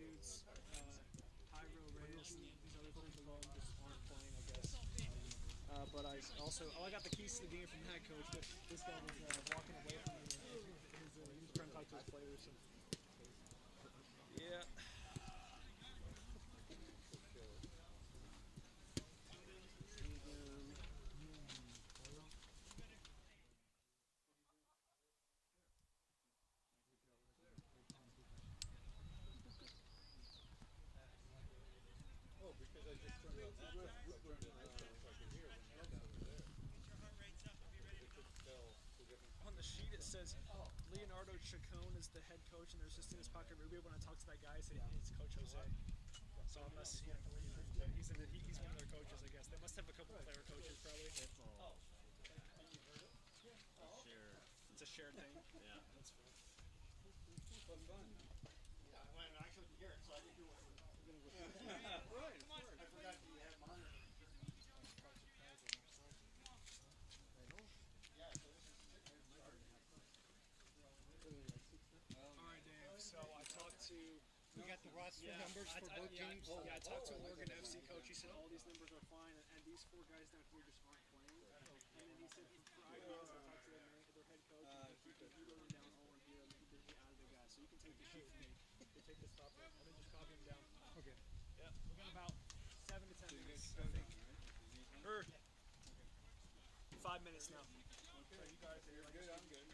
dudes, Pyro, Reyes, and these other three below him just aren't playing, I guess. But I also, I got the keys to the game from the head coach, but this guy was walking away from me. He was trying to talk to his players. So. Yeah. Oh, because I just turned it so I could hear when they're down there. On the sheet it says Leonardo Chacon is the head coach and their assistant is Paco Rubio. When I talked to that guy, I said it's Coach Jose. So unless he's one of their coaches, I guess. They must have a couple of player coaches probably. It's a shared thing. Yeah. That's fun. What's fun? Yeah, well, I couldn't hear it, so I didn't do it. Right, of course. I forgot that you had monitors. Yeah, so this is Alright, Dave. So I talked to We got the roster numbers for both teams. Yeah, I talked to an Oregon FC coach. He said all these numbers are fine, and these four guys down here just aren't playing. And then he said for IPS, I talked to their head coach, and he wrote them down all in here, and he added the guys. So you can take the sheet from me. You can take this top one, and then just copy them down. Okay. Yeah, we got about 7 to 10 minutes. Or 5 minutes now. Okay. So you guys are You're good, I'm good.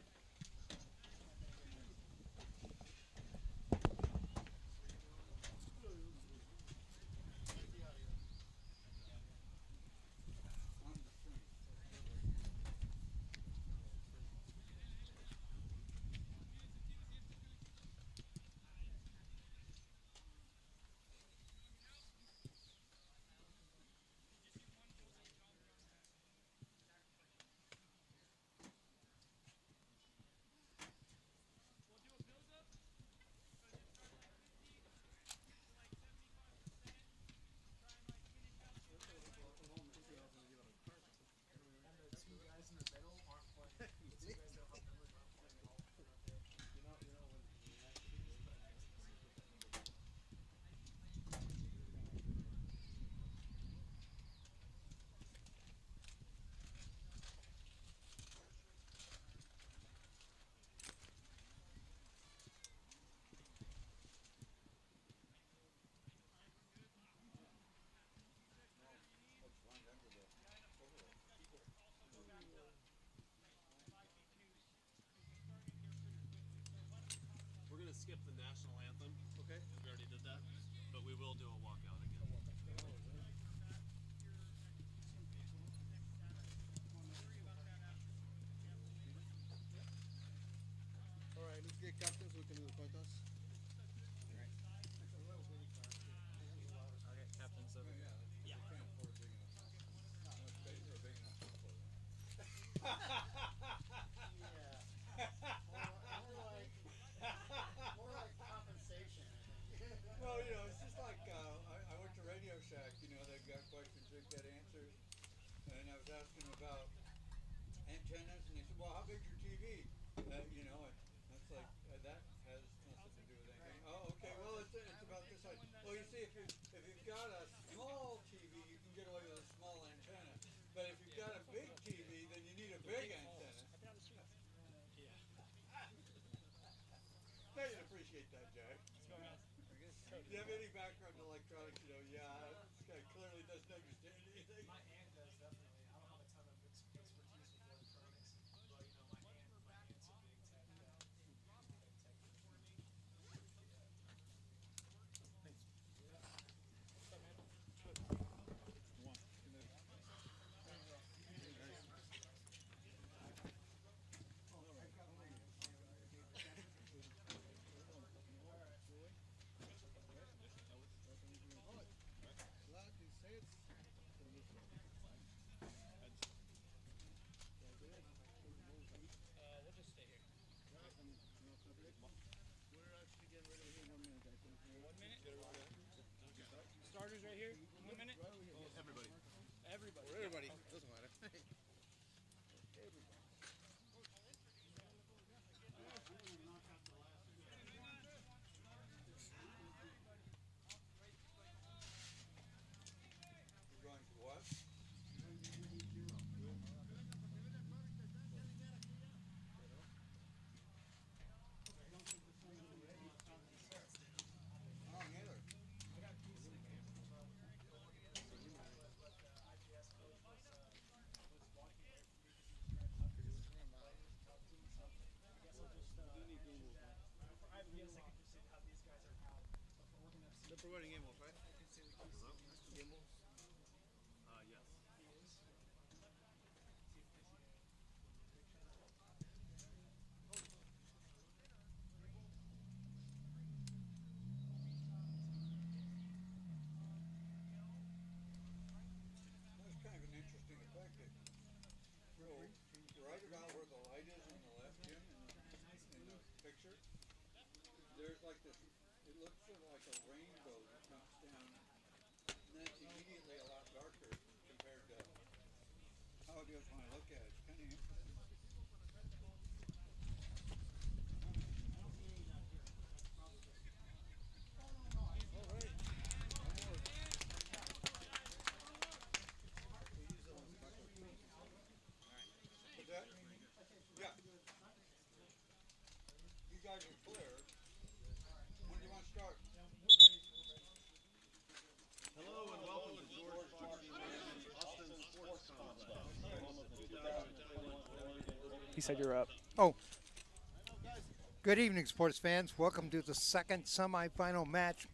We're gonna skip the national anthem. Okay. We already did that, but we will do a walkout again. All right, let's get captains so we can do the coin toss. Okay, Captain 7. Yeah. I can't afford a big enough house. No, it's big or big enough house for that. more like compensation. Well, you know, it's just like I went to Radio Shack. You know, they've got questions, they get answers, and I was asking them about antennas, and they said, "Well, how big's your TV?" You know, and that's like that has nothing to do with anything. Oh, okay. Well, it's about this size. Well, you see, if you've got a small TV, you can get away with a small antenna. But if you've got a big TV, then you need a big antenna. I can appreciate that, Jack. Do you have any background in electronics? You know, yeah, this guy clearly doesn't understand anything. My aunt does, definitely. I don't have a ton of expertise with electronics, but you know, my aunt's a big tech Thanks. What's up, man? One. We'll just stay here. We're actually getting ready to hear 1 minute, I think. 1 minute? Starters right here? 1 minute? Everybody. Everybody. For everybody. Doesn't matter. We're winning Amos, right? Amos. Yes. That's kind of an interesting effect. So, right about where the light is on the left, Jim, in the picture, there's like this, it looks sort of like a rainbow that comes down, and then it's immediately a lot darker compared to how it is when I look at it. It's kind of interesting. Is that? Yeah. You guys are clear. When do you want to start? Hello and welcome to George Washington Austin Sports Complex. He said you're up. Oh, good evening, sports fans. Welcome to the second semifinal match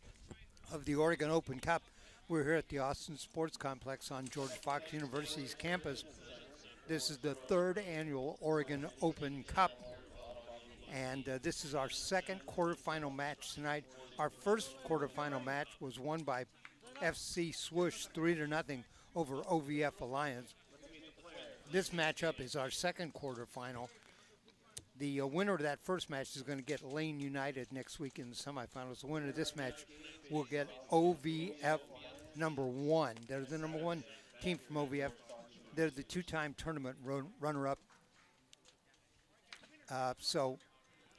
of the Oregon Open Cup. We're here at the Austin Sports Complex on George Fox University's campus. This is the third annual Oregon Open Cup, and this is our second quarterfinal match tonight. Our first quarterfinal match was won by FC Swoosh 3-0 over OVF Alliance. This matchup is our second quarterfinal. The winner of that first match is going to get Lane United next week in the semifinals. The winner of this match will get OVF number 1. They're the number 1 team from OVF. They're the two-time tournament runner-up. So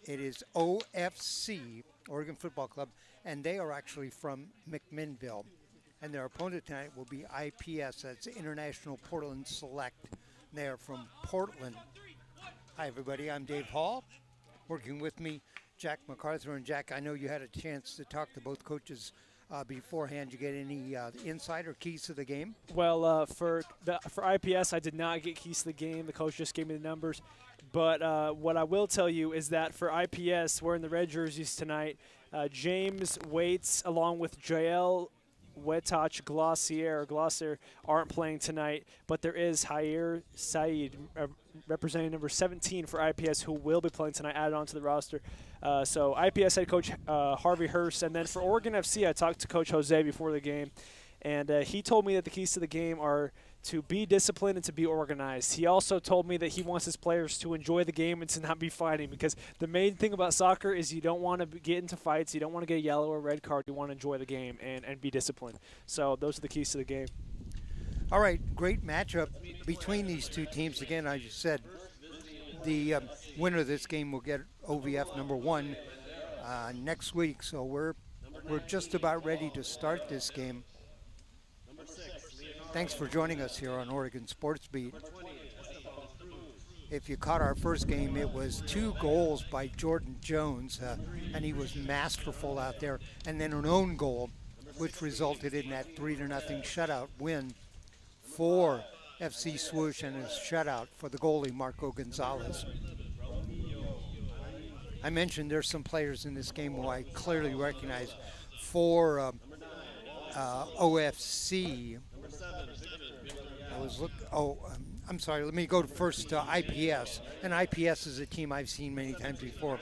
it is OFC, Oregon Football Club, and they are actually from McMinnville. And their opponent tonight will be IPS, that's International Portland Select. They are from Portland. Hi, everybody. I'm Dave Hall. Working with me, Jack McArthur. And Jack, I know you had a chance to talk to both coaches beforehand. Did you get any insight or keys to the game? Well, for IPS, I did not get keys to the game. The coach just gave me the numbers. But what I will tell you is that for IPS, wearing the red jerseys tonight, James Waits along with Jael Wetach Glossier aren't playing tonight, but there is Jair Saeed, representing number 17 for IPS, who will be playing tonight, added onto the roster. So IPS head coach Harvey Hurst, and then for Oregon FC, I talked to Coach Jose before the game, and he told me that the keys to the game are to be disciplined and to be organized. He also told me that he wants his players to enjoy the game and to not be fighting, because the main thing about soccer is you don't want to get into fights, you don't want to get a yellow or red card, you want to enjoy the game and be disciplined. So those are the keys to the game. All right, great matchup between these two teams. Again, I just said the winner of this game will get OVF number 1 next week. So we're just about ready to start this game. Thanks for joining us here on Oregon Sports Beat. If you caught our first game, it was 2 goals by Jordan Jones, and he was masterful out there, and then an own goal, which resulted in that 3-0 shutout win for FC Swoosh, and a shutout for the goalie, Marco Gonzalez. I mentioned there's some players in this game who I clearly recognize. For OFC, I'm sorry, let me go first to IPS. And IPS is a team I've seen many times before.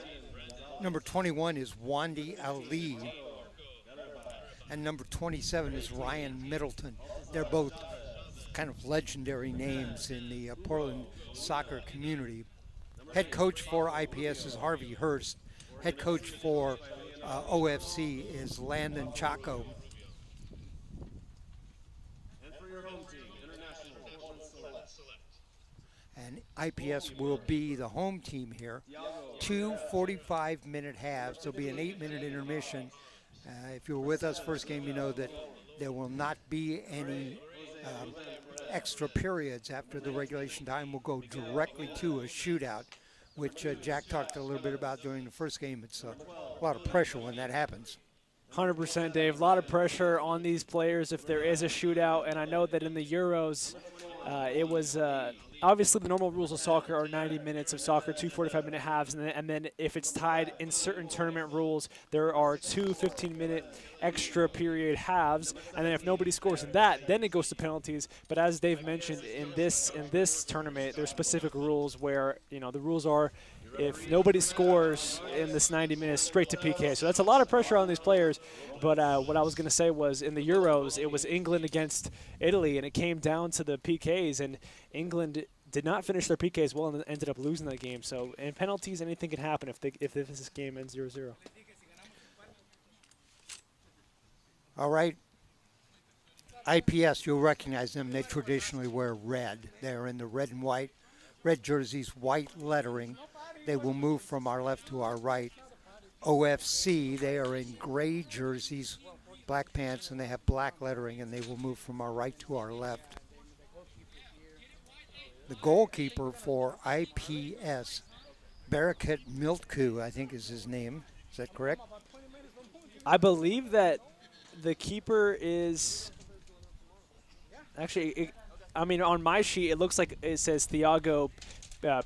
Number 21 is Wandi Ali. And number 27 is Ryan Middleton. They're both kind of legendary names in the Portland soccer community. Head coach for IPS is Harvey Hurst. Head coach for OFC is Landon Chaco. And for your home team, International Portland Select. And IPS will be the home team here. 2 45-minute halves. There'll be an 8-minute intermission. If you were with us first game, you know that there will not be any extra periods after the regulation time. We'll go directly to a shootout, which Jack talked a little bit about during the first game. It's a lot of pressure when that happens. 100%, Dave. A lot of pressure on these players if there is a shootout, and I know that in the Euros, it was obviously the normal rules of soccer are 90 minutes of soccer, two 45-minute halves, and then if it's tied in certain tournament rules, there are two 15-minute extra period halves, and then if nobody scores in that, then it goes to penalties. But as Dave mentioned, in this tournament, there's specific rules where the rules are, if nobody scores in this 90 minutes, straight to PK. So that's a lot of pressure on these players. But what I was going to say was in the Euros, it was England against Italy, and it came down to the PKs, and England did not finish their PKs well and ended up losing that game. So in penalties, anything can happen if this game ends 0-0. All right. IPS, you'll recognize them. They traditionally wear red. They're in the red and white, red jerseys, white lettering. They will move from our left to our right. OFC, they are in gray jerseys, black pants, and they have black lettering, and they will move from our right to our left. The goalkeeper for IPS, Barakat Miltku, I think is his name. Is that correct? I believe that the keeper is actually, on my sheet, it looks like it says Thiago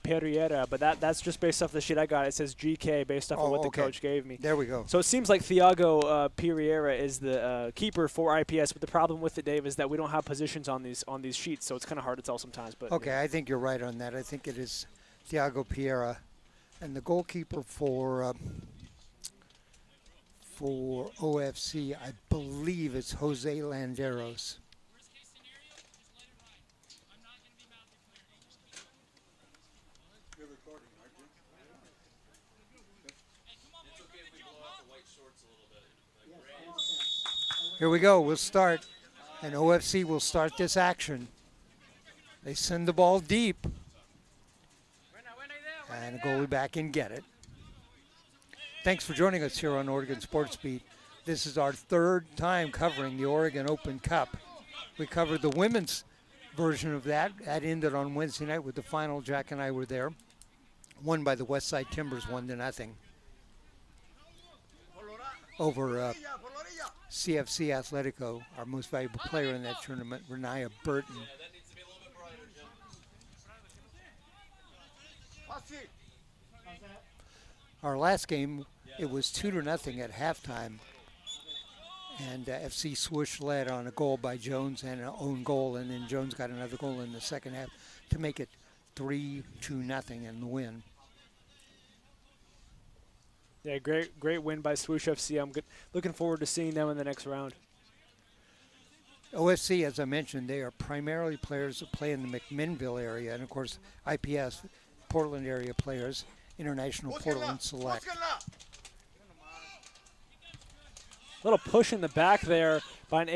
Pereira, but that's just based off the sheet I got. It says GK based off of what the coach gave me. There we go. So it seems like Thiago Pereira is the keeper for IPS, but the problem with it, Dave, is that we don't have positions on these sheets, so it's kind of hard to tell sometimes. But okay, I think you're right on that. I think it is Thiago Pereira, and the goalkeeper for OFC, I believe it's Jose Landeros. Here we go. We'll start, and OFC will start this action. They send the ball deep, and a goalie back and get it. Thanks for joining us here on Oregon Sports Beat. This is our third time covering the Oregon Open Cup. We covered the women's version of that. That ended on Wednesday night with the final. Jack and I were there. Won by the Westside Timbers 1-0 over CFC Atletico, our most valuable player in that tournament, Renaya Burton. Our last game, it was 2-0 at halftime, and FC Swoosh led on a goal by Jones and an own goal, and then Jones got another goal in the second half to make it 3-2 and the win. Yeah, great win by Swoosh FC. I'm looking forward to seeing them in the next round. OFC, as I mentioned, they are primarily players that play in the McMinnville area, and of course, IPS, Portland area players, International Portland Select. A little push in the back there by an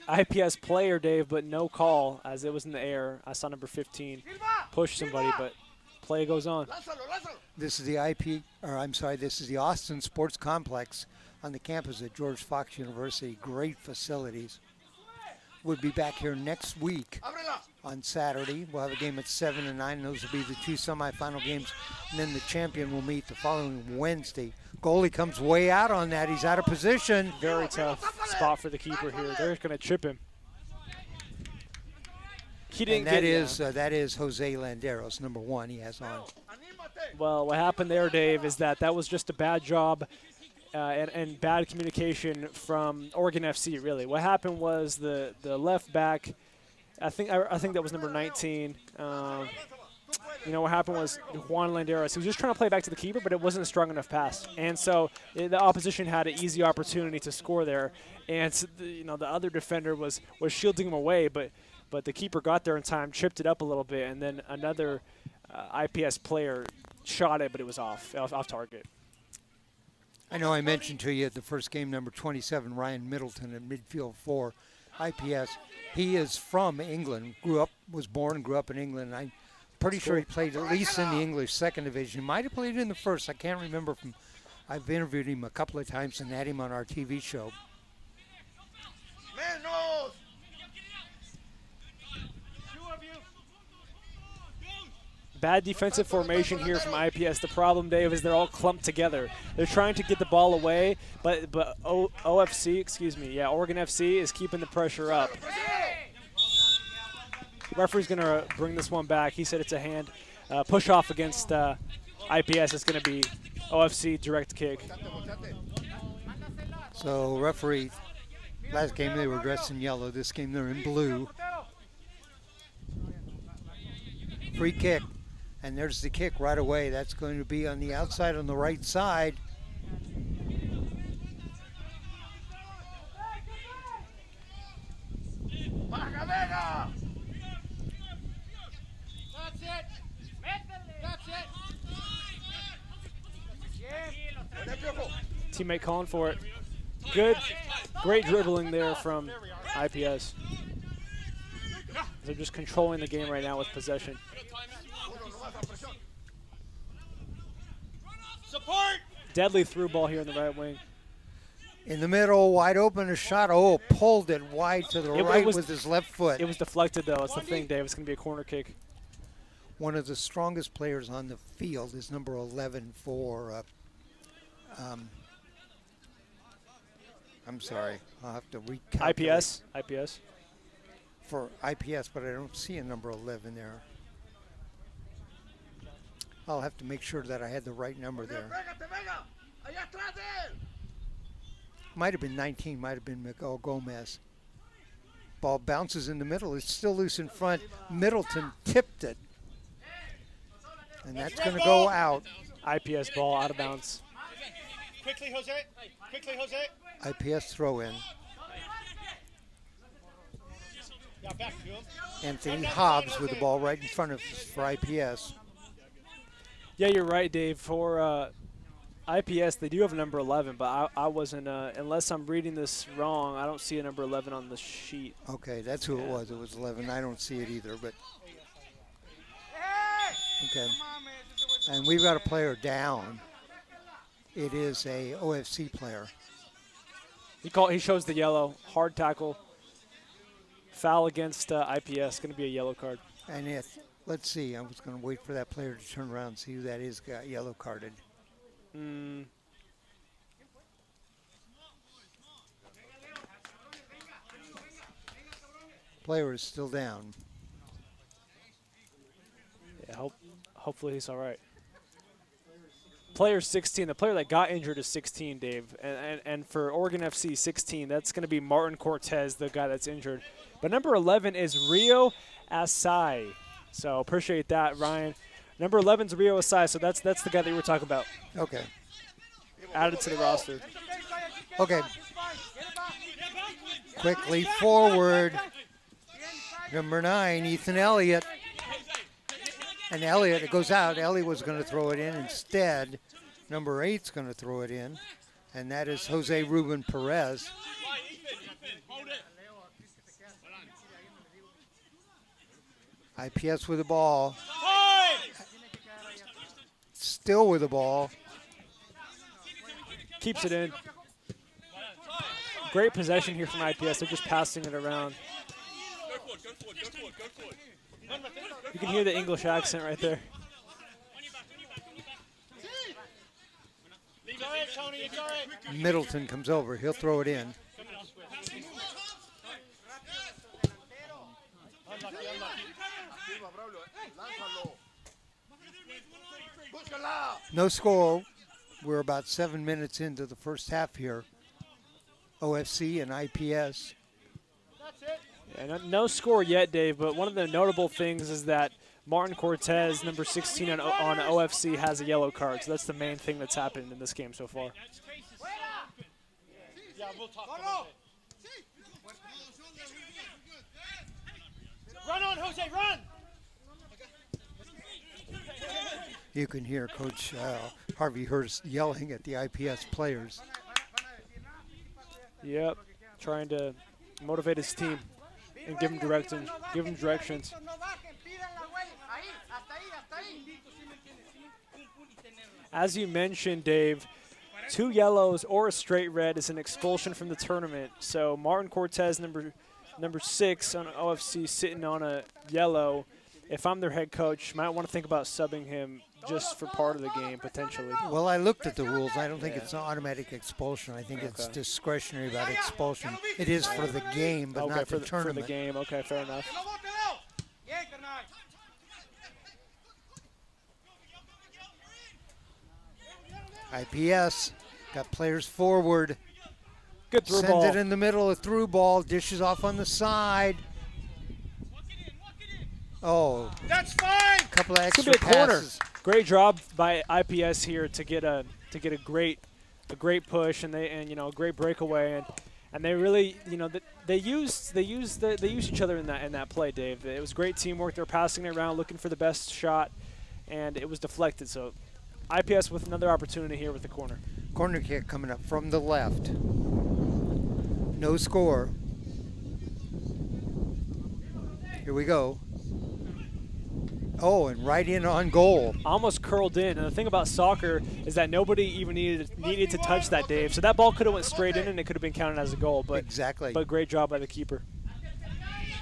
IPS player, Dave, but no call as it was in the air. I saw number 15 push somebody, but play goes on. This is the this is the Austin Sports Complex on the campus at George Fox University. Great facilities. We'll be back here next week on Saturday. We'll have a game at 7 and 9. Those will be the two semifinal games. And then the champion will meet the following Wednesday. Goalie comes way out on that. He's out of position. Very tough spot for the keeper here. They're going to chip him. He didn't that is Jose Landeros, number 1 he has on. Well, what happened there, Dave, is that was just a bad job and bad communication from Oregon FC, really. What happened was the left back, I think that was number 19. What happened was Juan Landeros, he was just trying to play back to the keeper, but it wasn't a strong enough pass. And so the opposition had an easy opportunity to score there. And the other defender was shielding him away, but the keeper got there in time, tripped it up a little bit, and then another IPS player shot it, but it was off target. I know I mentioned to you at the first game, number 27, Ryan Middleton at midfield for IPS. He is from England, was born and grew up in England. I'm pretty sure he played at least in the English second division. He might have played in the first. I can't remember. I've interviewed him a couple of times and had him on our TV show. bad defensive formation here from IPS. The problem, Dave, is they're all clumped together. They're trying to get the ball away, but OFC, excuse me, yeah, Oregon FC is keeping the pressure up. Referee's going to bring this one back. He said it's a hand push off against IPS. It's going to be OFC direct kick. So referee, last game they were dressed in yellow. This game they're in blue. Free kick. And there's the kick right away. That's going to be on the outside on the right side. Teammate calling for it. Good, great dribbling there from IPS. They're just controlling the game right now with possession. Support! Deadly through ball here in the right wing. In the middle, wide open, a shot. Oh, pulled it wide to the right with his left foot. It was deflected, though. That's the thing, Dave. It's going to be a corner kick. One of the strongest players on the field is number 11 for, I'm sorry, I'll have to recalculate. IPS. For IPS, but I don't see a number 11 there. I'll have to make sure that I had the right number there. Might have been 19, might have been Miguel Gomez. Ball bounces in the middle. It's still loose in front. Middleton tipped it. And that's going to go out. IPS ball out of bounds. Quickly, Jose. Quickly, Jose. IPS throw in. Yeah, back to him. Anthony Hobbs with the ball right in front of us for IPS. Yeah, you're right, Dave. For IPS, they do have a number 11, but I wasn't, unless I'm reading this wrong, I don't see a number 11 on the sheet. Okay, that's who it was. It was 11. I don't see it either, but. Okay. And we've got a player down. It is a OFC player. He shows the yellow. Hard tackle. Foul against IPS. Going to be a yellow card. And let's see. I was going to wait for that player to turn around and see who that is got yellow carded. Player is still down. Yeah, hopefully he's all right. Player 16, the player that got injured is 16, Dave. And for Oregon FC, 16, that's going to be Martin Cortez, the guy that's injured. But number 11 is Rio Asai. So appreciate that, Ryan. Number 11 is Rio Asai, so that's the guy that you were talking about. Okay. Added to the roster. Okay. Quickly forward. Number 9, Ethan Elliott. And Elliott, it goes out. Elliott was going to throw it in. Instead, number 8's going to throw it in. And that is Jose Ruben Perez. IPS with the ball. Still with the ball. Keeps it in. Great possession here from IPS. They're just passing it around. You can hear the English accent right there. Middleton comes over. He'll throw it in. No score. We're about 7 minutes into the first half here. OFC and IPS. Yeah, no score yet, Dave, but one of the notable things is that Martin Cortez, number 16 on OFC, has a yellow card. So that's the main thing that's happened in this game so far. Yeah, we'll talk about it. Run on, Jose, run! You can hear Coach Harvey Hurst yelling at the IPS players. Yep, trying to motivate his team and give them directions. As you mentioned, Dave, 2 yellows or a straight red is an expulsion from the tournament. So Martin Cortez, number 6 on OFC, sitting on a yellow. if I'm their head coach, might want to think about subbing him just for part of the game potentially. Well, I looked at the rules. I don't think it's an automatic expulsion. I think it's discretionary about expulsion. It is for the game, but Okay, not for the tournament. for the game. Okay, fair enough. IPS got players forward. Good through Sends ball. it in the middle, a through ball, dishes off on the side. Oh, That's fine. a couple of It's extra gonna be a corner. passes. Great job by IPS here to get a great push and a great breakaway and they really they used each other in that play, Dave. It was great teamwork. They were passing it around, looking for the best shot, and it was deflected. So IPS with another opportunity here with the corner. Corner kick coming up from the left. No score. Here we go. Oh, and right in on goal. Almost curled in, and the thing about soccer is that nobody even needed to touch that, Dave. So that ball could have went straight in, and it could have been counted as a goal. But Exactly. But great job by the keeper.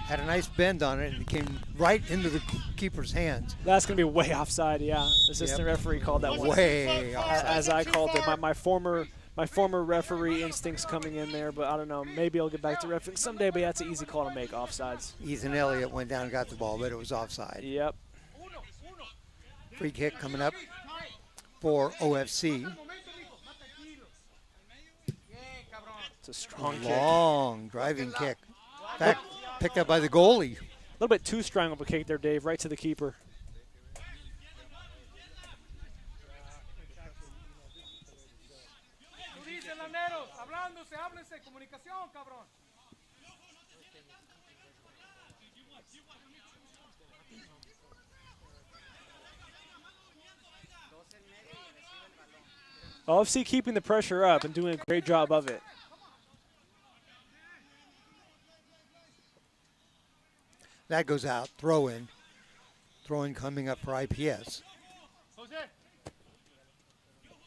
Had a nice bend on it, and it came right into the keeper's hands. That's gonna be way offside. Yeah, assistant referee called that one. Way offside. As I called it. My former referee instincts coming in there, but I don't know. Maybe I'll get back to refereeing someday. But that's an easy call to make, offsides. Ethan Elliott went down and got the ball, but it was offside. Yep. Free kick coming up for OFC. It's a strong kick. Long driving kick. In fact, picked up by the goalie. A little bit too strong of a kick there, Dave. Right to the keeper. OFC keeping the pressure up and doing a great job of it. That goes out. Throw in. Throw in coming up for IPS. Jose.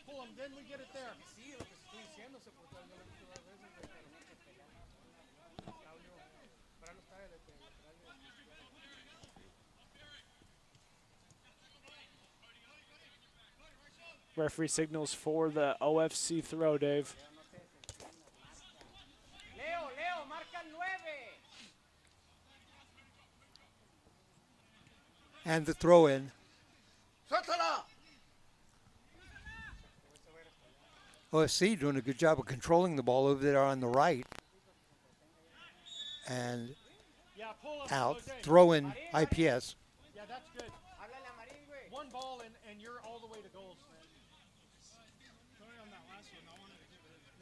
Pull him, then we get it there. Referee signals for the OFC throw, Dave. Leo, marca el 9. And the throw in. OFC doing a good job of controlling the ball over there on the right. And Yeah, pull him. out. Jose. Throw in IPS. Yeah, that's good. One ball and you're all the way to goals, man.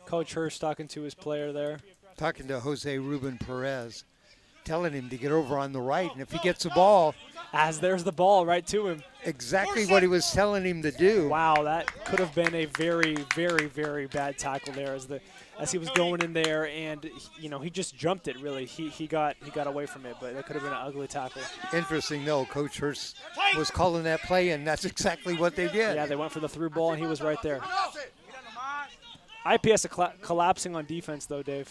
Coach Hurst talking to his player there. Talking to Jose Ruben Perez. Telling him to get over on the right. And if he gets the ball, As there's the ball right to him. exactly what he was telling him to do. Wow, that could have been a very, very, very bad tackle there as he was going in there, and he just jumped it. Really, he got away from it, but that could have been an ugly tackle. Interesting, though. Coach Hurst was calling that play, and that's exactly what they did. Yeah, they went for the through ball, and he was right there. IPS collapsing on defense, though, Dave.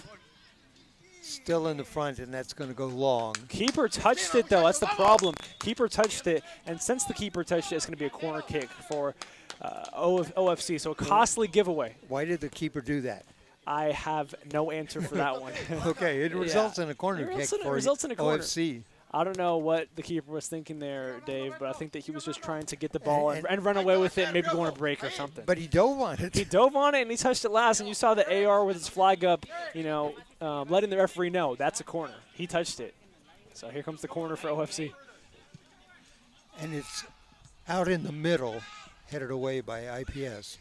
Still in the front, and that's going to go long. Keeper touched it, though. That's the problem. Keeper touched it, and since the keeper touched it, it's going to be a corner kick for OFC. So a costly giveaway. Why did the keeper do that? I have no answer for that one. Okay, it results in a corner It kick results in- for results in a corner. OFC. I don't know what the keeper was thinking there, Dave, but I think that he was just trying to get the ball and run away with it and maybe go on a break or something. But he dove on it. He dove on it and he touched it last, and you saw the AR with his flag up, letting the referee know that's a corner. He touched it. So here comes the corner for OFC. And it's out in the middle, headed away by IPS.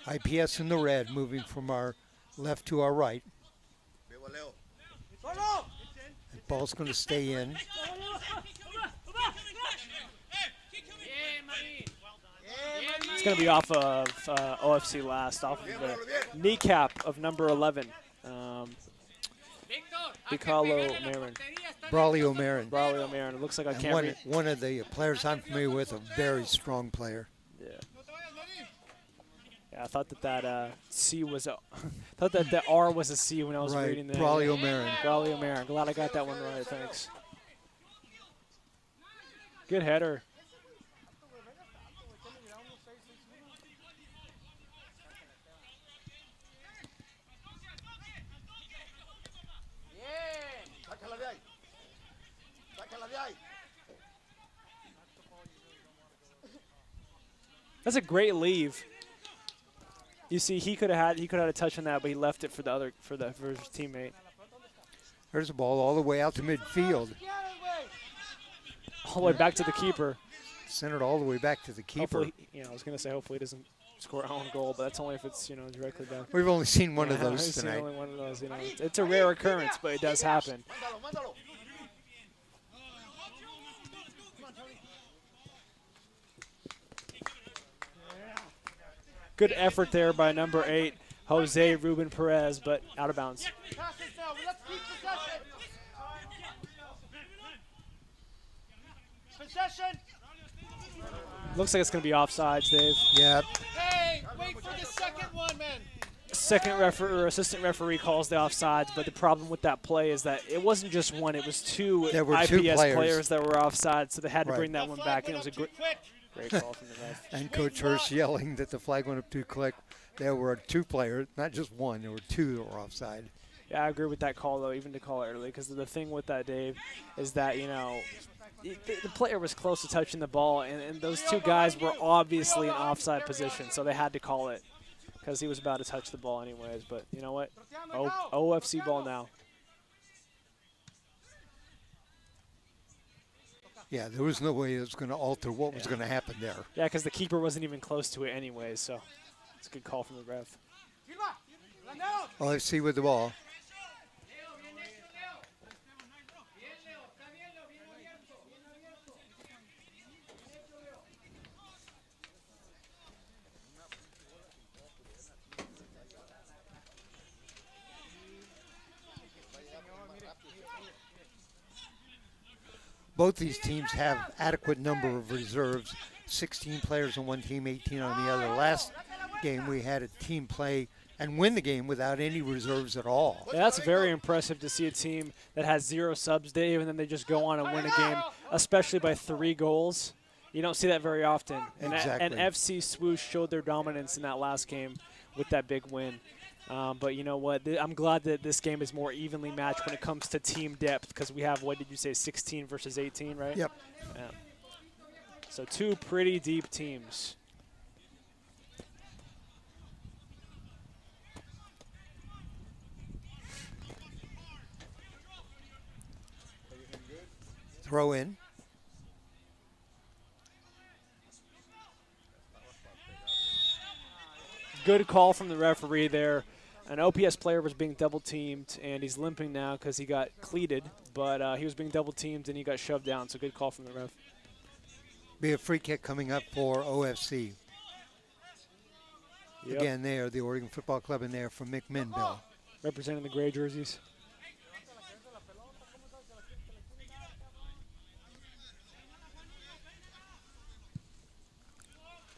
IPS in the red, moving from our left to our right. The ball's going to stay in. It's going to be off of OFC last, off of the kneecap of number 11. Bicalo Marin. Braulio Marin. Braulio Marin. It looks like I And can't read. one of the players I'm familiar with, a very strong player. Yeah, I thought that C was a, thought that the R was a C when I was Right, reading that. Braulio Marin. Braulio Marin. Glad I got that one right. Thanks. Good header. That's a great leave. You see, he could have had a touch on that, but he left it for his teammate. There's a ball all the way out to midfield. All the way back to the keeper. Centered all the way back to the keeper. Hopefully, I was gonna say hopefully he doesn't score our own goal, but that's only if it's directly back. We've only seen one of those we've tonight. seen only one of those. It's a rare occurrence, but it does happen. Good effort there by number 8, Jose Ruben Perez, but out of bounds. Looks like it's going to be offsides, Dave. Yep. Hey, wait for the second one, man. Assistant referee calls the offsides, but the problem with that play is that it wasn't just one; it was two There were IPS two players that were offside, so they had to Right. bring that one back, and it was a great call from the ref. And Coach Hurst yelling that the flag went up too quick. There were 2 players, not just one. There were 2 that were offside. Yeah, I agree with that call, though, even to call it early, because the thing with that, Dave, is that, the player was close to touching the ball, and those 2 guys were obviously in offside position, so they had to call it because he was about to touch the ball anyways. But you know what? OFC ball now. Yeah, there was no way it was going to alter what was going to happen there. Yeah, because the keeper wasn't even close to it anyways, so it's a good call from the ref. OFC with the ball. Both these teams have adequate number of reserves, 16 players on one team, 18 on the other. Last game we had a team play and win the game without any reserves at all. Yeah, that's very impressive to see a team that has 0 subs, Dave, and then they just go on and win a game, especially by 3 goals. You don't see that very often. Exactly. And FC Swoosh showed their dominance in that last game with that big win. But you know what? I'm glad that this game is more evenly matched when it comes to team depth, because we have, what did you say, 16 versus 18, right? Yep. Yeah. So 2 pretty deep teams. Throw in. Good call from the referee there. An OPS player was being double-teamed, and he's limping now because he got cleated, but he was being double-teamed and he got shoved down, so good call from the ref. Be a free kick coming up for OFC. Yep. Again, they are the Oregon Football Club, and they are from McMinnville. Representing the gray jerseys.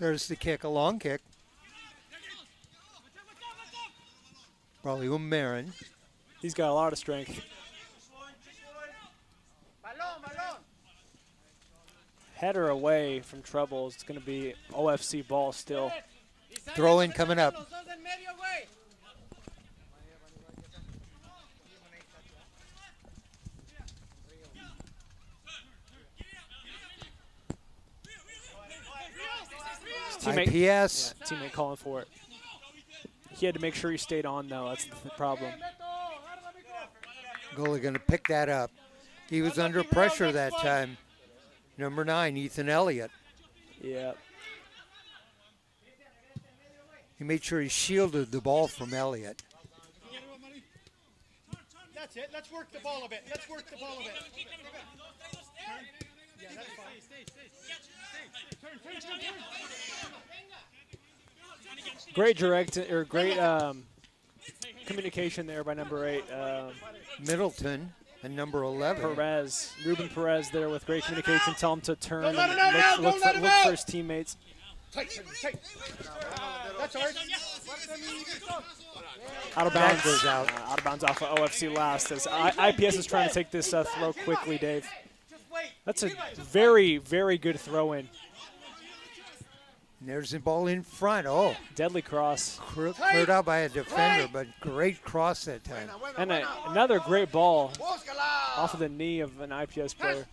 There's the kick, a long kick. Probably Marin. He's got a lot of strength. Header away from trouble. It's going to be OFC ball still. Throw in coming up. IPS. Yeah, teammate calling for it. He had to make sure he stayed on, though. That's the problem. Goalie going to pick that up. He was under pressure that time. Number 9, Ethan Elliott. Yeah. He made sure he shielded the ball from Elliott. That's it. Let's work the ball a bit. Let's work the ball a bit. Yeah, that's fine. Turn. Great communication there by number 8. Middleton and number 11. Perez, Ruben Perez there with great communication. Tell him to turn and look for his teammates. Tight. That's ours. Out of bounds. That goes out. Out of bounds off of OFC last. As IPS is trying to take this throw quickly, Dave. That's a very, very good throw in. And there's the ball in front. Oh, Deadly cross. cleared out by a defender, but great cross that time. And another great ball off of the knee of an IPS player.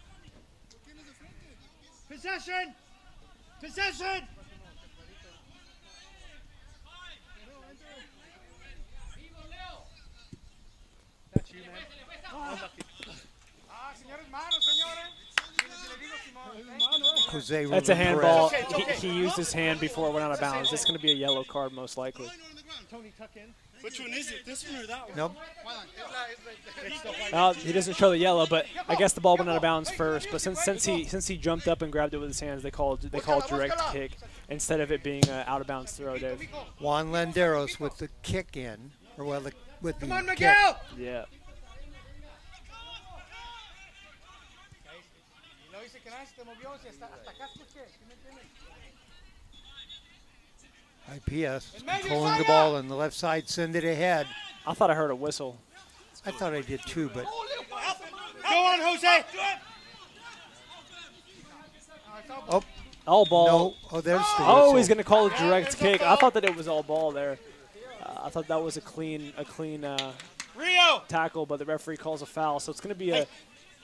Possession! Possession! That's you, man. Unlucky. Jose That's a handball. It's okay. He used his hand before it went out of bounds. It's going to be a yellow card most likely. Tony, tuck in. Which one is it? This one or that one? Nope. He doesn't show the yellow, but I guess the ball went out of bounds first. But since he jumped up and grabbed it with his hands, they called direct kick instead of it being an out of bounds throw, Dave. Juan Landeros with the kick in, or well, with the Come on, kick. Miguel! Yeah. IPS controlling the ball on the left side, send it ahead. I thought I heard a whistle. I thought I did too, but Go on, Jose! oh All ball. no! Oh, there's the Oh, whistle. he's going to call a direct kick. I thought that it was all ball there. I thought that was a clean Rio! tackle, but the referee calls a foul. So it's going to be a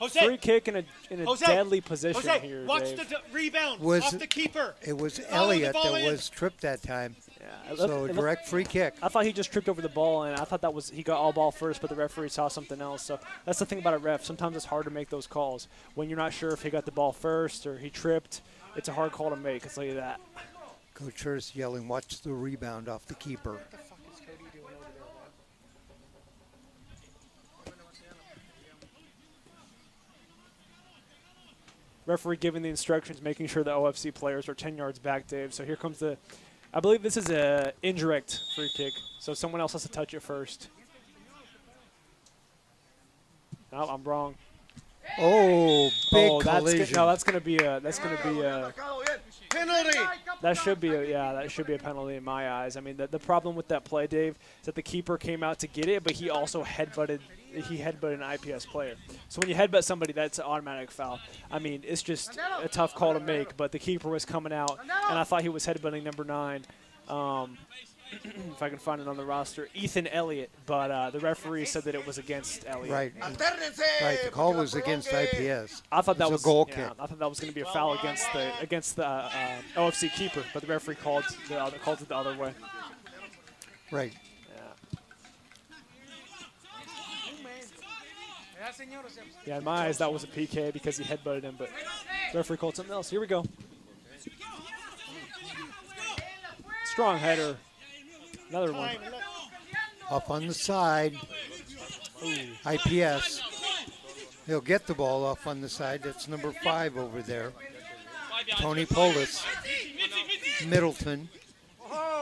Jose! free kick in a Jose! deadly position Jose, here, watch Dave. the rebound Was- off the keeper. It was Follow the Elliott ball that in. was tripped that time, Yeah, so direct free kick. I thought he just tripped over the ball, and I thought that was he got all ball first, but the referee saw something else. So that's the thing about a ref. Sometimes it's hard to make those calls when you're not sure if he got the ball first or he tripped. It's a hard call to make. I'll tell you that. Coach Hurst yelling, "Watch the rebound off the keeper." Referee giving the instructions, making sure the OFC players are 10 yards back, Dave. So here comes I believe this is a indirect free kick. So someone else has to touch it first. No, I'm wrong. Oh, big Oh, collision! that's gonna be a Penalty! that should be a penalty in my eyes. I mean, the problem with that play, Dave, is that the keeper came out to get it, but he also headbutted an IPS player. So when you headbutt somebody, that's an automatic foul. I mean, it's just a tough call to make, but the keeper was coming out, and I thought he was headbutting number 9. If I can find it on the roster, Ethan Elliott, but the referee said that it was against Elliott. Right, right. The call was against IPS. I thought that It's a was goal yeah, kick. I thought that was going to be a foul against the OFC keeper, but the referee called it the other way. Right. Yeah, in my eyes, that was a PK because he headbutted him, but the referee called something else. Here we go. Strong header. Another one. Up on the side. IPS. He'll get the ball off on the side. That's number 5 over there. Tony Polis. Middleton.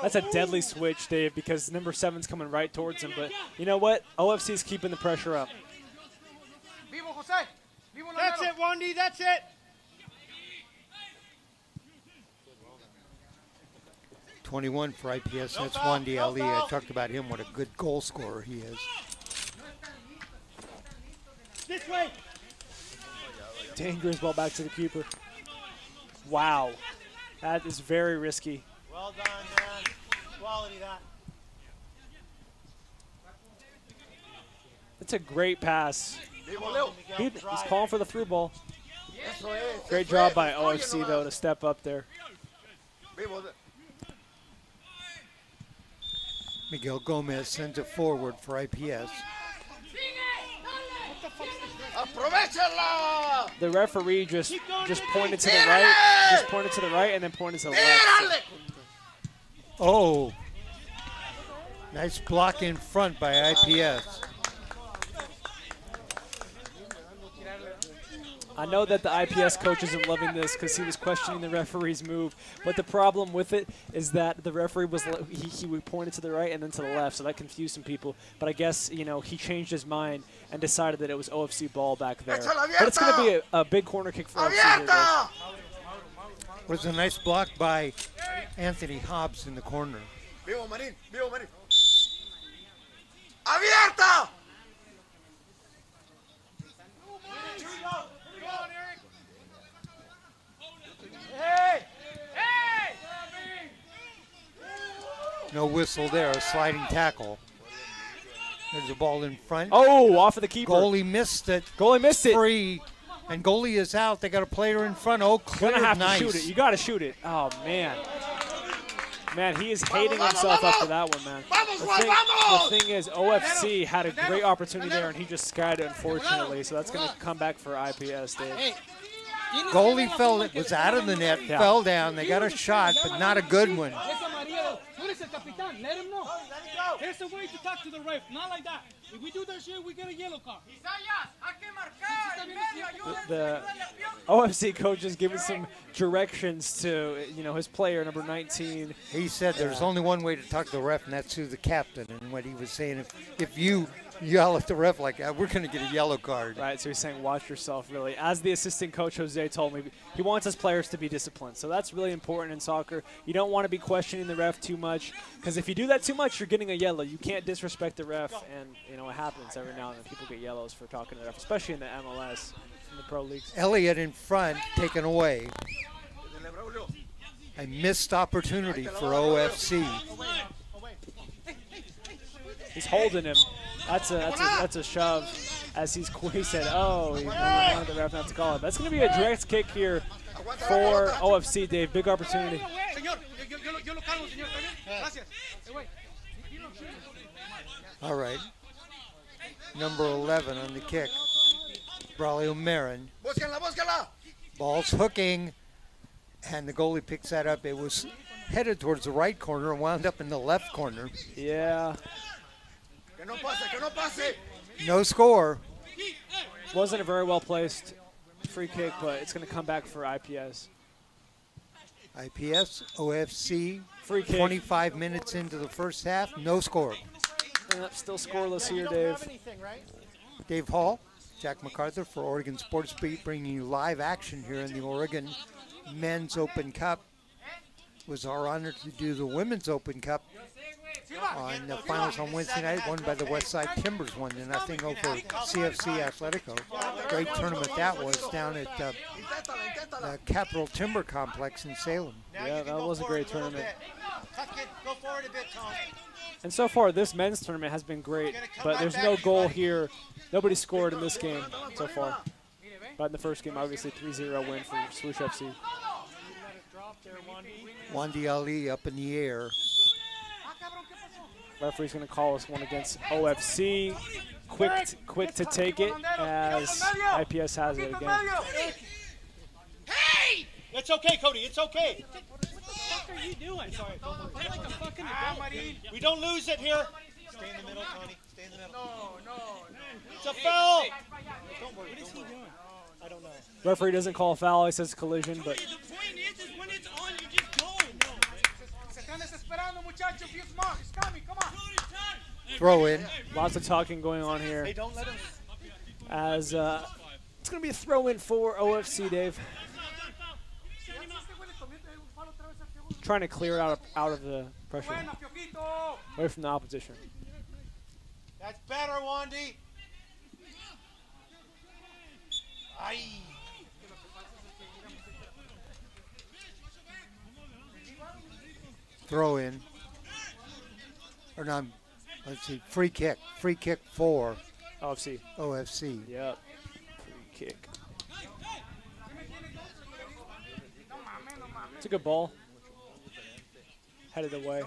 That's a deadly switch, Dave, because number 7's coming right towards him. But you know what? OFC's keeping the pressure up. That's it, Wandy, that's it! 21 for IPS. That's Wandy Ali. I talked about him. What a good goal scorer he is. This way! Dangerous ball back to the keeper. Wow. That is very risky. Well done, man. Quality that. That's a great pass. He's calling for the through ball. Great job by OFC, though, to step up there. Miguel Gomez sends it forward for IPS. The referee just pointed to the right, and then pointed to the left. Oh, nice block in front by IPS. I know that the IPS coach isn't loving this because he was questioning the referee's move, but the problem with it is that the referee he pointed to the right and then to the left, so that confused some people. But I guess he changed his mind and decided that it was OFC ball back there. But it's going to be a big corner kick for OFC here, guys. Was a nice block by Anthony Hobbs in the corner. Vivo Marín, vivo Marín. ¡Abierta! whistle there, a sliding tackle. There's a ball in front. Oh, off of the keeper. Goalie missed it. Goalie missed it. Free. And goalie is out. They got a player in front. Oh, clear. Gonna have Nice. to shoot it. You got to shoot it. Oh, man. Man, he is hating himself after that one, man. The thing is, OFC had a great opportunity there, and he just skied it, unfortunately. So that's going to come back for IPS, Dave. Goalie was out of the net, fell down. They got a shot, but not a good one. Let him know. There's a way to talk to the ref, not like that. If we do that shit, we get a yellow card. The OFC coach is giving some directions to, his player, number 19. He said there's only one way to talk to the ref, and that's through the captain. And what he was saying, if you yell at the ref like that, we're going to get a yellow card. Right, so he's saying watch yourself, really. As the assistant coach, Jose, told me, he wants his players to be disciplined. So that's really important in soccer. You don't want to be questioning the ref too much, because if you do that too much, you're getting a yellow. You can't disrespect the ref, and, it happens every now and then. People get yellows for talking to the ref, especially in the MLS, in the pro leagues. Elliott in front, taken away. A missed opportunity for OFC. He's holding him. That's a shove. As he said, he wanted the ref not to call it. That's going to be a direct kick here for OFC, Dave. Big opportunity. All right. Number 11 on the kick. Braulio Marin. Ball's hooking, and the goalie picks that up. It was headed towards the right corner and wound up in the left corner. Yeah. No score. Wasn't a very well placed free kick, but it's going to come back for IPS. IPS, OFC, Free kick. 25 minutes into the first half, no score. Still scoreless here, Dave. Dave Hall, Jack McArthur for Oregon Sports Beat, bringing you live action here in the Oregon Men's Open Cup. It was our honor to do the Women's Open Cup on the finals on Wednesday night, won by the Westside Timbers, 1-0 over CFC Atletico. Great tournament that was down at the Capitol Timber Complex in Salem. Yeah, that was a great tournament. And so far, this men's tournament has been great, but there's no goal here. Nobody scored in this game so far. But in the first game, obviously, 3-0 win for Swoosh FC. Wandy Ali up in the air. Referee's going to call us one against OFC. Quick to take it as IPS has it again. Hey! It's okay, Cody. It's okay. What the fuck are you doing? Sorry, play like a fucking adult. We don't lose it here. Stay in the middle, Tony. Stay in the middle. No. It's a foul. Don't worry. What is he doing? I don't know. Referee doesn't call a foul. He says collision, but The point is when it's on, you just go. Throw in. lots of talking going on here. Hey, don't let him. As it's going to be a throw in for OFC, Dave. Trying to clear it out of the pressure, away from the opposition. That's better, Wandy. Aye. Throw in. Or not, let's see, free kick. Free kick for OFC. OFC. Yep. Free kick. It's a good ball. Headed away.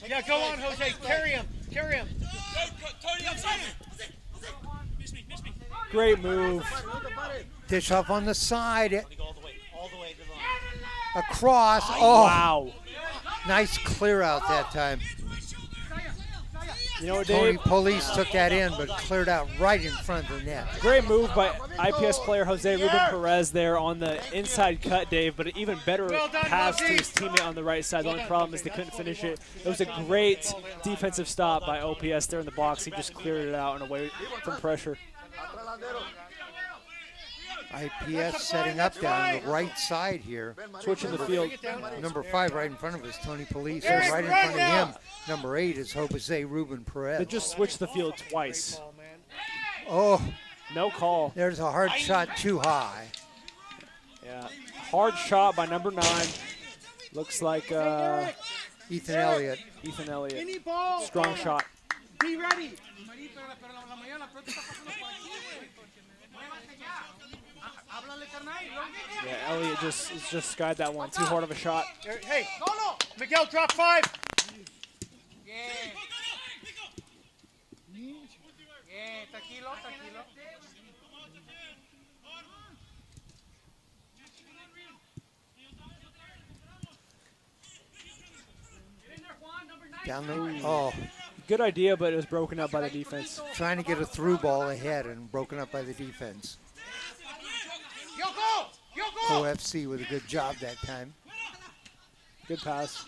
Yeah, go on, Jose. Carry him. Great move. Dish off on the side. All the way to the line. Across. Oh, Wow. nice clear out that time. You know what, Tony Dave? Police took that in, but cleared out right in front of the net. Great move by IPS player Jose Ruben Perez there on the inside cut, Dave, but an even better pass to his teammate on the right side. The only problem is they couldn't finish it. It was a great defensive stop by OPS there in the box. He just cleared it out and away from pressure. IPS setting up down the right side here. Switching the field. Number 5 right in front of us, Tony Police. And right in front of him, number 8 is Jose Ruben Perez. They just switched the field twice. Oh, No call. there's a hard shot too high. Yeah, hard shot by number 9. Looks like Ethan Elliott. Ethan Elliott. Any ball. Strong shot. Be ready. Yeah, Elliott just skied that one. Too hard of a shot. Hey, Miguel, drop 5. Down the Good idea, but it was broken up by the defense. trying to get a through ball ahead and broken up by the defense. OFC with a good job that time. Good pass.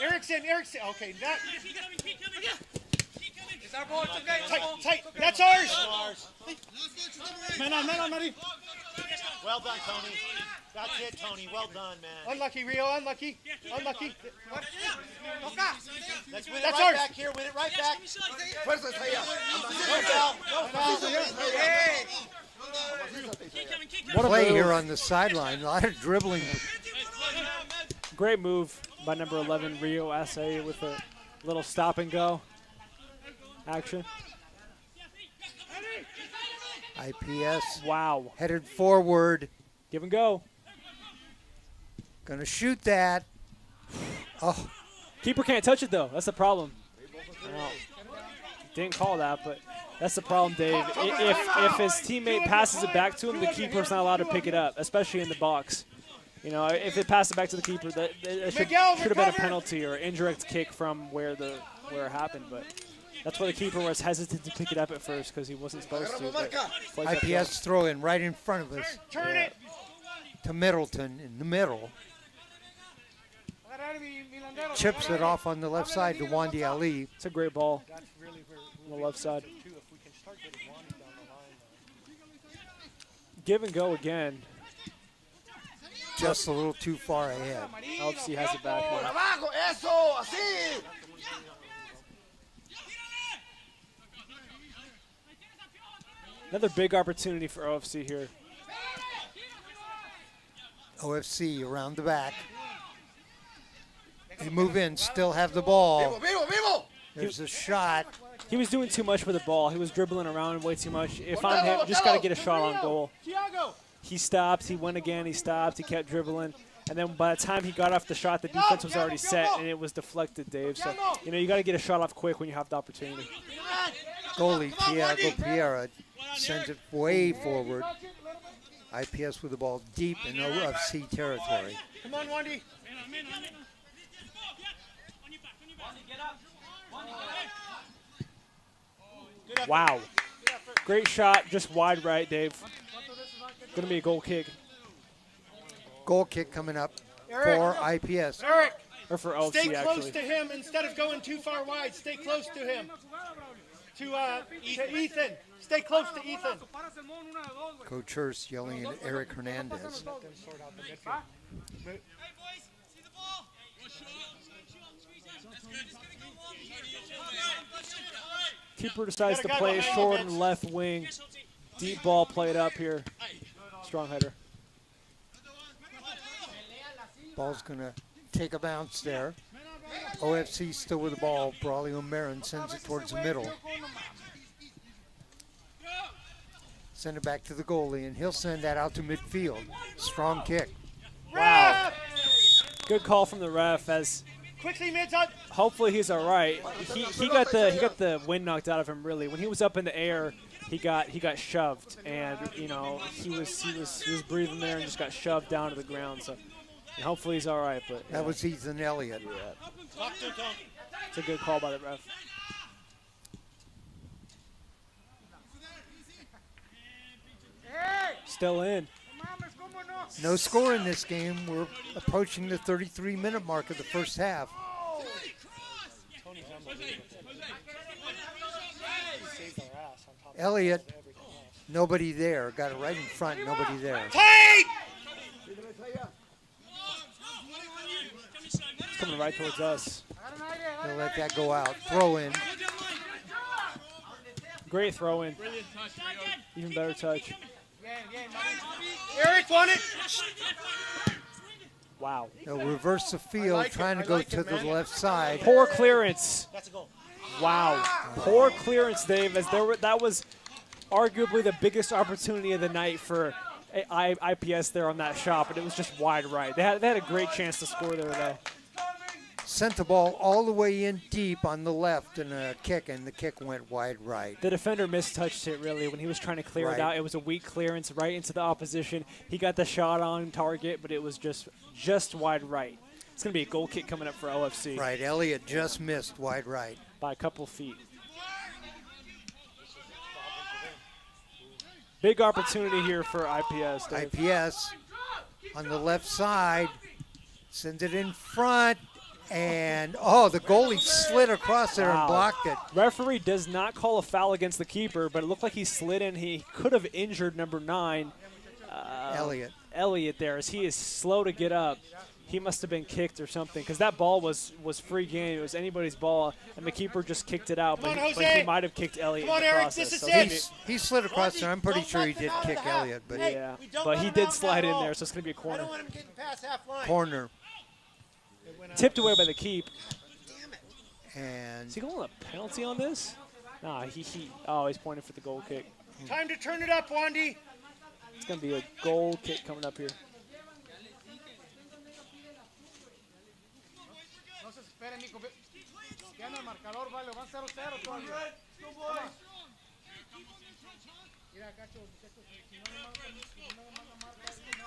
Erickson. Okay, that. Tight. That's ours. Man on, Mari. Well done, Tony. That's it, Tony. Well done, man. Unlucky, Rio. Unlucky. Let's win it right back here. Win it right back. What a Play move. here on the sideline. A lot of dribbling. Great move by number 11, Rio Asa, with a little stop and go action. IPS Wow. headed forward. Give and go. Gonna shoot that. Oh, Keeper can't touch it, though. That's the problem. Well, didn't call that, but that's the problem, Dave. If his teammate passes it back to him, the keeper's not allowed to pick it up, especially in the box. You know, if it passes it back to the keeper, that should have been a penalty or indirect kick from where it happened. But that's why the keeper was hesitant to pick it up at first because he wasn't supposed to. but IPS throw in right in front of us Turn it. to Middleton in the middle. Chips it off on the left side to Wandi Ali. It's a great ball on the left side. Give and go again. Just a little too far ahead. LFC has it back now. Another big opportunity for OFC here. OFC around the back. They move in, still have the ball. There's a shot. He was doing too much with the ball. He was dribbling around way too much. If I'm him, just got to get a shot on goal. He stopped. He went again. He stopped. He kept dribbling. And then by the time he got off the shot, the defense was already set, and it was deflected, Dave. So, you know, you got to get a shot off quick when you have the opportunity. Goalie Thiago Piera sends it way forward. IPS with the ball deep in OFC territory. Come on, Wandy. Wow. Great shot, just wide right, Dave. Going to be a goal kick. Goal kick coming up for IPS. Eric, Or for OFC, stay close actually. to him instead of going too far wide. Stay close to him. To Ethan. Stay close to Ethan. Coach Hurst yelling at Eric Hernandez. Keeper decides to play short and left wing. Deep ball played up here. Strong header. Ball's going to take a bounce there. OFC still with the ball. Braulio Marin sends it towards the middle. Send it back to the goalie, and he'll send that out to midfield. Strong kick. Wow. Good call from the ref. As Quickly, mids on. hopefully he's all right. He got the wind knocked out of him. Really, when he was up in the air, he got shoved, and you know he was breathing there and just got shoved down to the ground. So hopefully he's all right. But That was Ethan Elliott. it's a good call by the ref. Still in. No score in this game. We're approaching the 33-minute mark of the first half. Elliott, nobody there. Got it right in front, nobody there. Tight! It's coming right towards us. They'll let that go out. Throw in. Great throw in. Even better touch. Eric won it. Wow. They'll reverse the field, trying to go to the left side. Poor clearance. That's a goal. Wow. Poor clearance, Dave, as that was arguably the biggest opportunity of the night for IPS there on that shot, but it was just wide right. They had a great chance to score there today. Sent the ball all the way in deep on the left and a kick, and the kick went wide right. The defender mistouched it, really, when he was trying to clear it out. It was a weak clearance right into the opposition. He got the shot on target, but it was just wide right. It's going to be a goal kick coming up for OFC. Right, Elliott just missed wide right. By a couple feet. Big opportunity here for IPS, Dave. IPS on the left side, sends it in front, and the goalie slid across there and blocked it. Referee does not call a foul against the keeper, but it looked like he slid in. He could have injured number 9, Elliott there, as he is slow to get up. He must have been kicked or something, because that ball was free game. It was anybody's ball, and the keeper just kicked it out. But he might have kicked Elliott in the process. So he slid across there. I'm pretty sure he did kick Elliott, but but he did slide in there, so it's going to be a corner. I don't want him getting past half line. Corner. Tipped away by the keep. And is he calling a penalty on this? Nah, he's pointing for the goal kick. Time to turn it up, Wandy. It's going to be a goal kick coming up here.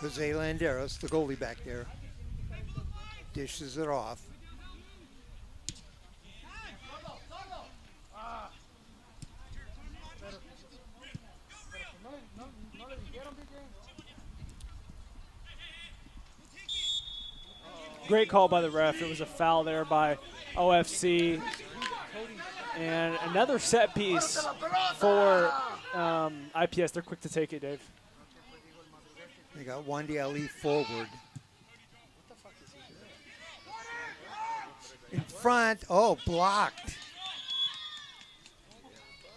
Jose Landeros, the goalie back there, dishes it off. Great call by the ref. It was a foul there by OFC. And another set piece for IPS. They're quick to take it, Dave. They got Wandy Ali forward. In front. Oh, blocked.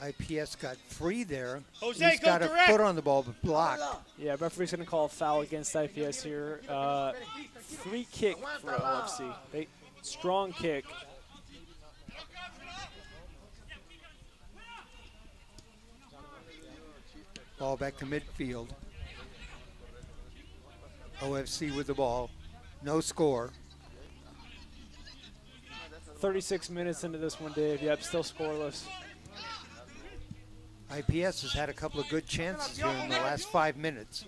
IPS got free there. Jose, he's got a foot on the ball, but blocked. Yeah, referee's going to call a foul against IPS here. Free kick for OFC. Strong kick. Ball back to midfield. OFC with the ball. No score. 36 minutes into this one, Dave. Yep, still scoreless. IPS has had a couple of good chances here in the last 5 minutes.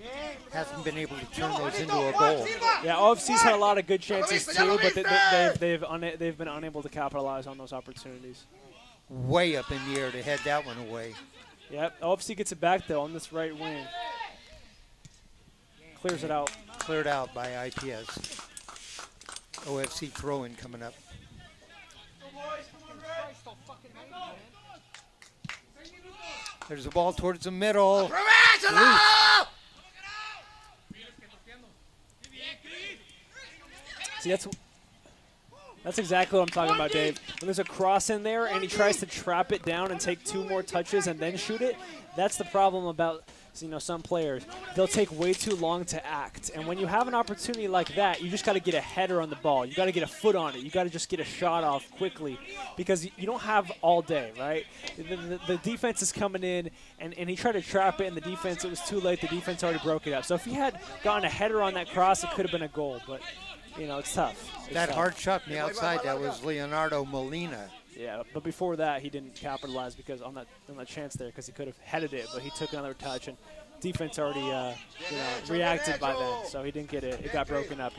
Hasn't been able to turn those into a goal. Yeah, OFC's had a lot of good chances too, but they've been unable to capitalize on those opportunities. Way up in the air to head that one away. Yep, OFC gets it back though on this right wing. Clears it out. Cleared out by IPS. OFC throw-in coming up. There's a ball towards the middle. See, that's exactly what I'm talking about, Dave. When there's a cross in there and he tries to trap it down and take 2 more touches and then shoot it, that's the problem about some players. They'll take way too long to act. And when you have an opportunity like that, you just got to get a header on the ball. You got to get a foot on it. You got to just get a shot off quickly because you don't have all day, right? The defense is coming in, and he tried to trap it, and the defense, it was too late. The defense already broke it up. So if he had gotten a header on that cross, it could have been a goal. But, it's tough. That hard shot on the outside, that was Leonardo Molina. Yeah, but before that, he didn't capitalize because on that chance there, because he could have headed it, but he took another touch, and defense already reacted by then, so he didn't get it. It got broken up,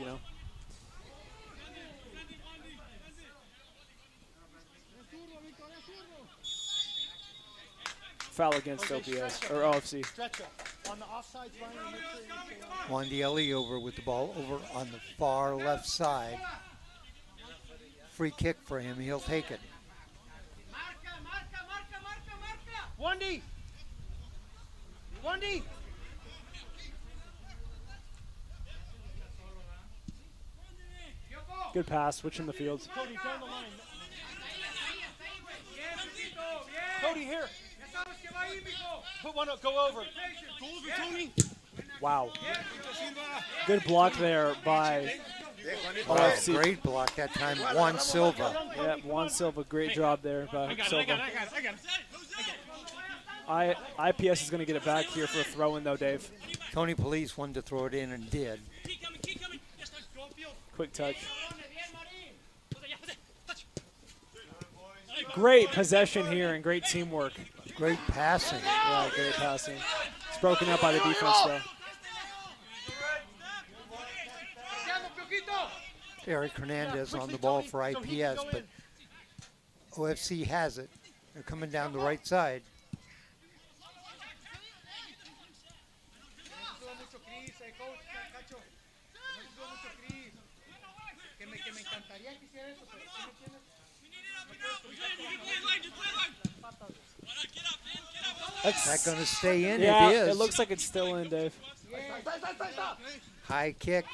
Foul against OPS or OFC. Wandy Ali over with the ball over on the far left side. Free kick for him. He'll take it. Wandy! Wandy! Good pass, switching the fields. Cody, here. Put one up, go over. Wow. Good block there by Wow, OFC. great block that time, Juan Silva. Yeah, Juan Silva, great job there by Silva. IPS is going to get it back here for a throw-in, though, Dave. Tony Police wanted to throw it in and did. Quick touch. Great possession here and great teamwork. Great passing. Yeah, great passing. It's broken up by the defense, though. Eric Hernandez on the ball for IPS, but OFC has it. They're coming down the right side. Is that going to stay in? Yeah, it is. it looks like it's still in, Dave. High kick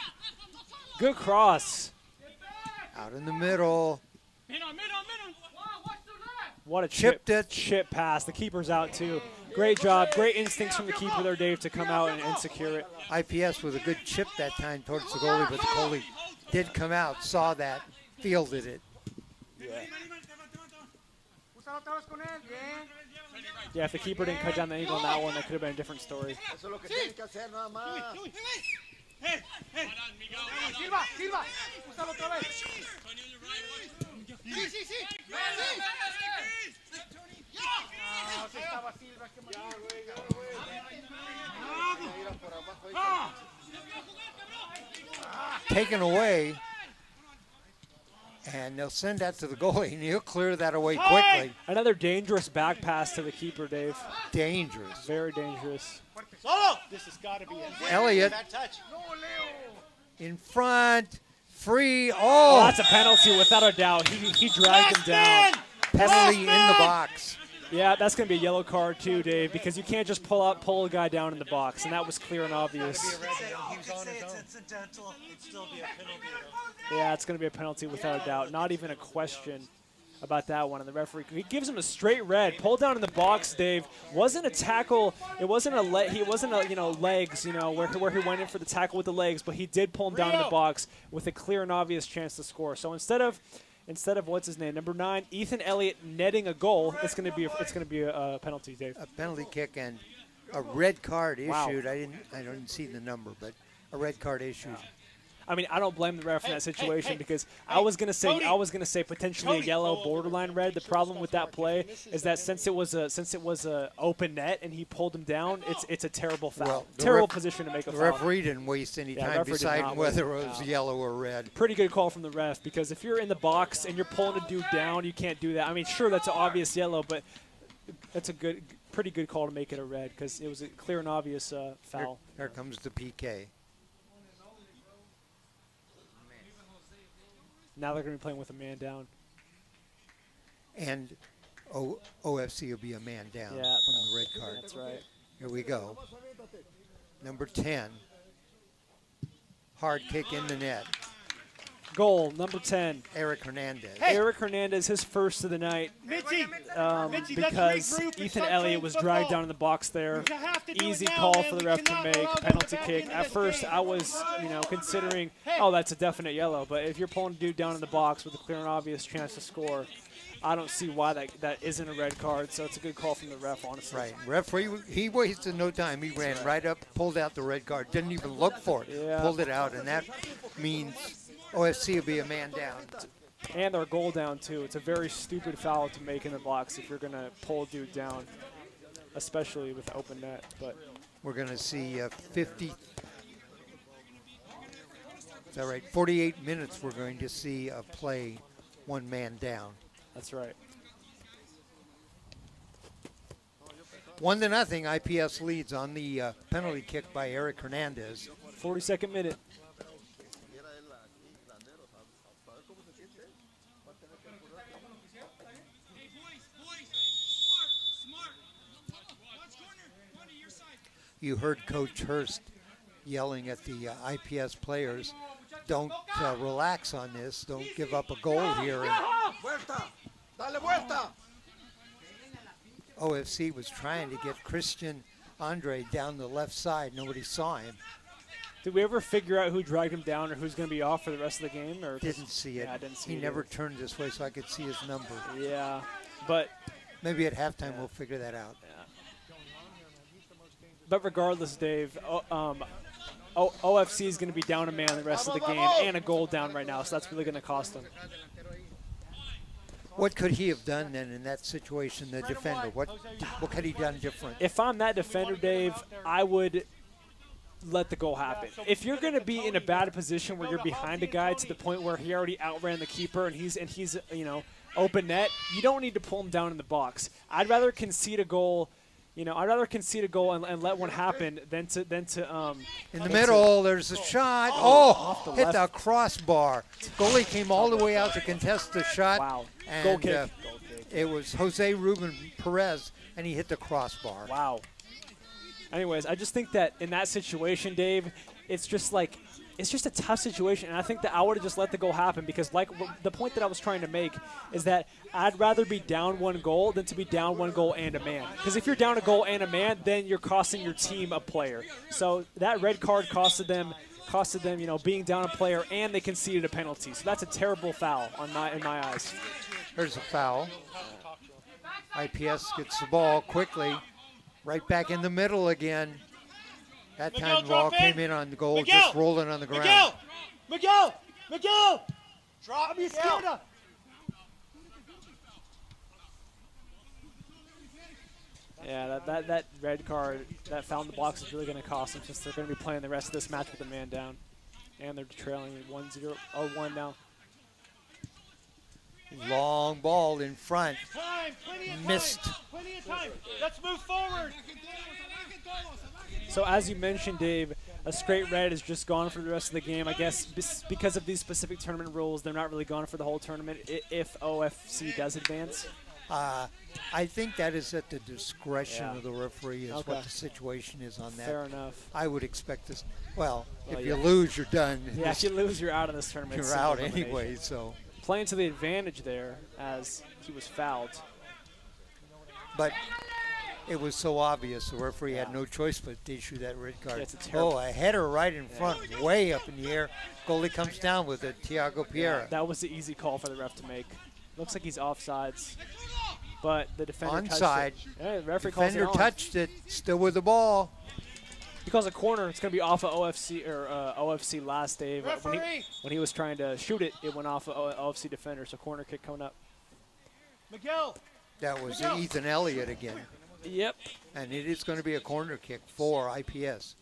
Good cross. out in the middle. What a Chipped it. chip pass. The keeper's out, too. Great job. Great instincts from the keeper there, Dave, to come out and secure it. IPS with a good chip that time towards the goalie, but the goalie did come out, saw that, fielded it. Yeah, if the keeper didn't cut down the angle on that one, that could have been a different story. Taken away, and they'll send that to the goalie, and he'll clear that away quickly. Another dangerous back pass to the keeper, Dave. Dangerous. Very dangerous. This has got to be it. Elliott That touch. in front, free. Oh, Oh, that's a penalty without a doubt. He dragged him down. penalty in the box. Yeah, that's going to be a yellow card too, Dave, because you can't just pull a guy down in the box, and that was clear and obvious. He was on his own. Incidental. It'd still be a penalty. Yeah, it's going to be a penalty without a doubt. Not even a question about that one. And the referee, he gives him a straight red. Pull down in the box, Dave. Wasn't a tackle. It wasn't a he wasn't a legs, where he went in for the tackle with the legs, but he did pull him down in the box with a clear and obvious chance to score. So instead of what's his name, number 9, Ethan Elliott netting a goal, it's going to be a penalty, Dave. A penalty kick and a red card Wow. issued. I didn't see the number, but a red card issued. I mean, I don't blame the ref in that situation because I was gonna say potentially a yellow borderline red. The problem with that play is that since it was a open net and he pulled him down, it's a terrible foul. Well, Terrible position to make a The foul. referee didn't waste any Yeah, time referee did deciding not whether waste- it was no. yellow or red. Pretty good call from the ref because if you're in the box and you're pulling a dude down, you can't do that. I mean, sure, that's an obvious yellow, but that's a pretty good call to make it a red because it was a clear and obvious foul. Here comes the PK. Now they're going to be playing with a man down. And OFC will be a man down Yeah, from the red card. That's right. Here we go. Number 10. Hard kick in the net. Goal, number 10. Eric Hernandez. Eric Hernandez, his first of the night. Because Ethan Elliott was dragged down in the box there. Easy call for the ref to make, penalty kick. At first, I was, considering, that's a definite yellow. But if you're pulling a dude down in the box with a clear and obvious chance to score, I don't see why that isn't a red card. So it's a good call from the ref, honestly. Right. Referee, he wasted no time. He ran right up, pulled out the red card, didn't even look for it. Yeah. Pulled it out, and that means OFC will be a man down. And their goal down, too. It's a very stupid foul to make in the box if you're going to pull a dude down, especially with open net. But We're going to see 50. Is that right? 48 minutes we're going to see a play one man down. that's right. 1-0, IPS leads on the penalty kick by Eric Hernandez. 42nd minute. You heard Coach Hurst yelling at the IPS players, don't relax on this, don't give up a goal here. And OFC was trying to get Christian Andre down the left side. Nobody saw him. Did we ever figure out who dragged him down or who's going to be off for the rest of the game? Or Didn't see it. Yeah, I didn't see he it never either. turned this way so I could see his number. Yeah, but Maybe at halftime we'll figure that out. But regardless, Dave, OFC is going to be down a man the rest of the game and a goal down right now, so that's really going to cost them. What could he have done then in that situation, the defender? What could he done different? If I'm that defender, Dave, I would let the goal happen. If you're going to be in a bad position where you're behind a guy to the point where he already outran the keeper and he's open net, you don't need to pull him down in the box. I'd rather concede a goal. I'd rather concede a goal and let one happen than to in the middle, there's a shot. Hit the crossbar. Goalie came all the way out to contest the shot. Wow. And, Goal kick. It was Jose Ruben Perez, and he hit the crossbar. Wow. Anyways, I just think that in that situation, Dave, it's just a tough situation, and I think that I would have just let the goal happen because, the point that I was trying to make is that I'd rather be down one goal than to be down one goal and a man. Because if you're down a goal and a man, then you're costing your team a player. So that red card costed them, being down a player, and they conceded a penalty. So that's a terrible foul in my eyes. There's a foul. IPS gets the ball quickly, right back in the middle again. That time the ball came in on the goal, just rolling on the ground. Miguel! Drop Miguel! Yeah, that red card, that foul in the box is really going to cost them since they're going to be playing the rest of this match with a man down. And they're trailing 1-0 now. Long ball in front. Missed. Plenty of time. Let's move forward. So as you mentioned, Dave, a straight red is just gone for the rest of the game. I guess because of these specific tournament rules, they're not really gone for the whole tournament if OFC does advance. I think that is at the discretion of the referee is what the situation is on that. Fair enough. I would expect this. Well, if you lose, you're done. Yeah, if you lose, you're out of this tournament. You're out anyway, so. Playing to the advantage there as he was fouled. But it was so obvious the referee had no choice but to issue that red card. Yeah, a header right in front, way up in the air. Goalie comes down with it, Thiago Piera. That was the easy call for the ref to make. Looks like he's offsides. But the defender Onside. touched it. Yeah, the referee Defender calls it touched it, still with the ball. He calls a corner. It's going to be off of OFC last, Dave. When he was trying to shoot it, it went off of OFC defender. So corner kick coming up. Miguel. That was Ethan Elliott again. Yep. And it is going to be a corner kick for IPS.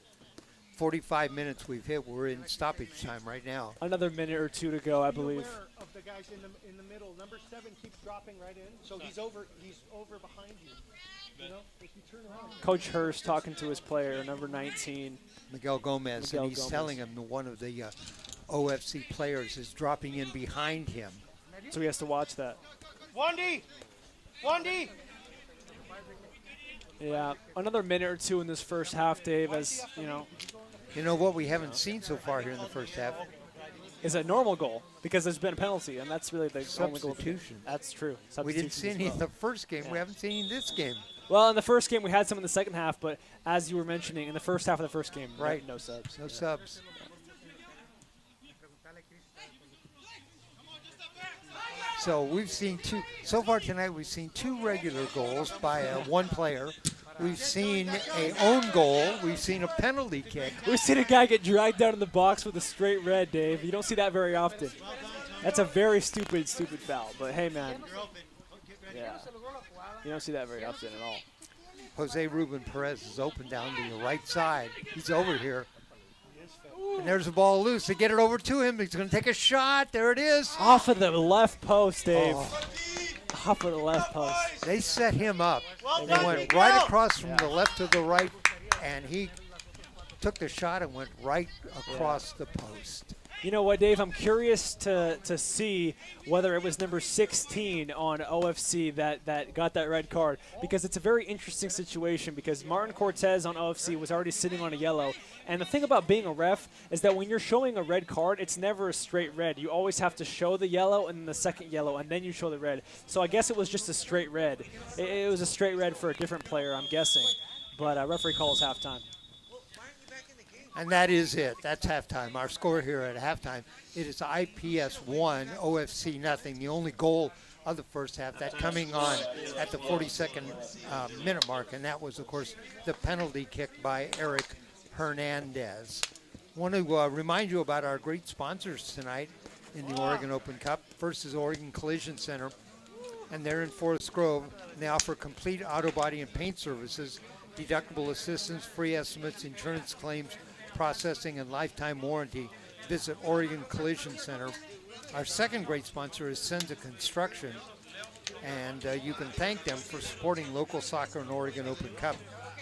45 minutes we've hit. We're in stoppage time right now. Another minute or two to go, I believe. Of the guys in the middle, number 7 keeps dropping right in, so he's over behind you. You know, if you turn around. Coach Hurst talking to his player, number 19. Miguel Gomez, and he's telling him that one of the OFC players is dropping in behind him. So he has to watch that. Wandy! Yeah, another minute or two in this first half, Dave, as, you know. You know what we haven't seen so far here in the first half? Is a normal goal, because there's been a penalty, and that's really the only goal. Substitution. That's true. We didn't see any in the first game. We haven't seen any in this game. Well, in the first game, we had some in the second half, but as you were mentioning, in the first half of the first game, right, no subs. No subs. So we've seen so far tonight we've seen 2 regular goals by one player. We've seen an own goal. We've seen a penalty kick. We've seen a guy get dragged down in the box with a straight red, Dave. You don't see that very often. That's a very stupid foul. But, hey, man. Yeah. You don't see that very often at all. Jose Ruben Perez is open down to the right side. He's over here. And there's the ball loose. They get it over to him. He's going to take a shot. There it is. Off of the left post, Dave. Off of the left post. They set him up. They went right across from the left to the right, and he took the shot and went right across the post. You know what, Dave? I'm curious to see whether it was number 16 on OFC that got that red card, because it's a very interesting situation because Martin Cortez on OFC was already sitting on a yellow. And the thing about being a ref is that when you're showing a red card, it's never a straight red. You always have to show the yellow and then the second yellow, and then you show the red. So I guess it was just a straight red. It was a straight red for a different player, I'm guessing. But referee calls halftime. And that is it. That's halftime. Our score here at halftime, it is IPS 1, OFC nothing. The only goal of the first half, that coming on at the 42nd minute mark, and that was, of course, the penalty kick by Eric Hernandez. Want to remind you about our great sponsors tonight in the Oregon Open Cup. First is Oregon Collision Center, and they're in Forest Grove. And they offer complete auto body and paint services, deductible assistance, free estimates, insurance claims, processing, and lifetime warranty. Visit Oregon Collision Center. Our second great sponsor is Senza Construction, and you can thank them for supporting local soccer and Oregon Open Cup.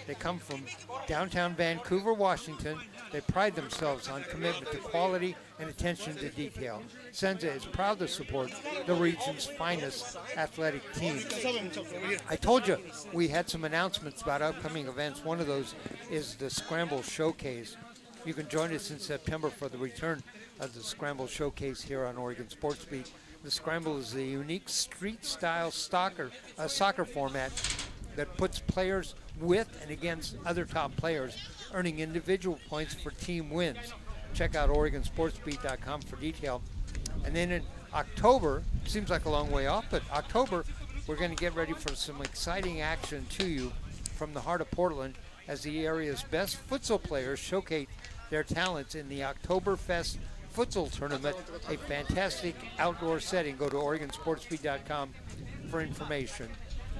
They come from downtown Vancouver, Washington. They pride themselves on commitment to quality and attention to detail. Senza is proud to support the region's finest athletic teams. I told you we had some announcements about upcoming events. One of those is the Scramble Showcase. You can join us in September for the return of the Scramble Showcase here on Oregon Sports Beat. The Scramble is a unique street-style soccer format that puts players with and against other top players, earning individual points for team wins. Check out OregonSportsBeat.com for detail. And then in October, seems like a long way off, but October, we're going to get ready for some exciting action to you from the heart of Portland as the area's best futsal players showcase their talents in the Oktoberfest Futsal Tournament, a fantastic outdoor setting. Go to OregonSportsBeat.com for information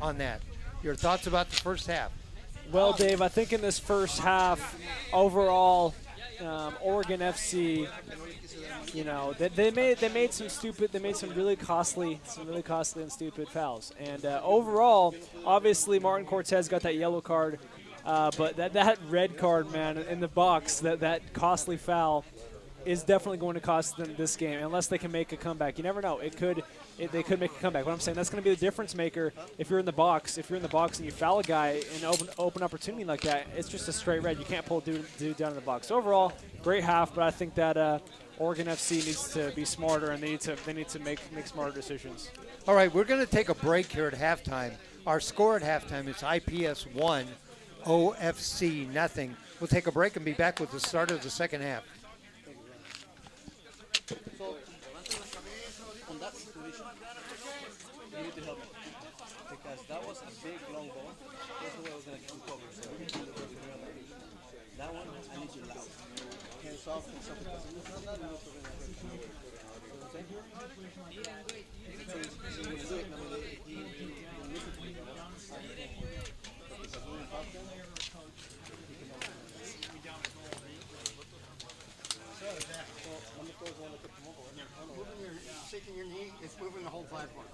on that. Your thoughts about the first half? Well, Dave, I think in this first half, overall, Oregon FC, you know, they made some really costly and stupid fouls. And overall, obviously, Martin Cortez got that yellow card, but that red card, man, in the box, that costly foul is definitely going to cost them this game unless they can make a comeback. You never know. They could make a comeback. What I'm saying, that's going to be the difference maker if you're in the box. If you're in the box and you foul a guy in open opportunity like that, it's just a straight red. You can't pull dude down in the box. So overall, great half, but I think that Oregon FC needs to be smarter, and they need to make smarter decisions. All right, we're going to take a break here at halftime. Our score at halftime is IPS 1, OFC nothing. We'll take a break and be back with the start of the second half. So, on that situation, you need to help me. Because that was a big, long ball. That's the way I was going to cover. So, that one, I need you loud. Hands off, because if it's not loud, you're not going to hurt you. So, when you do it, I mean, you listen to me. Because when you talk to them, Shaking your knee, it's moving the whole platform.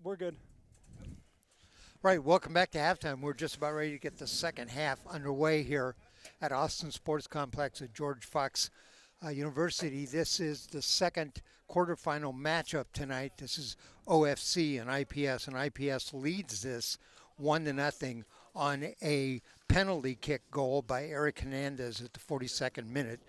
we're good. Right, welcome back to halftime. We're just about ready to get the second half underway here at Austin Sports Complex at George Fox University. This is the second quarterfinal matchup tonight. This is OFC and IPS, and IPS leads this 1-0 on a penalty kick goal by Eric Hernandez at the 42nd minute.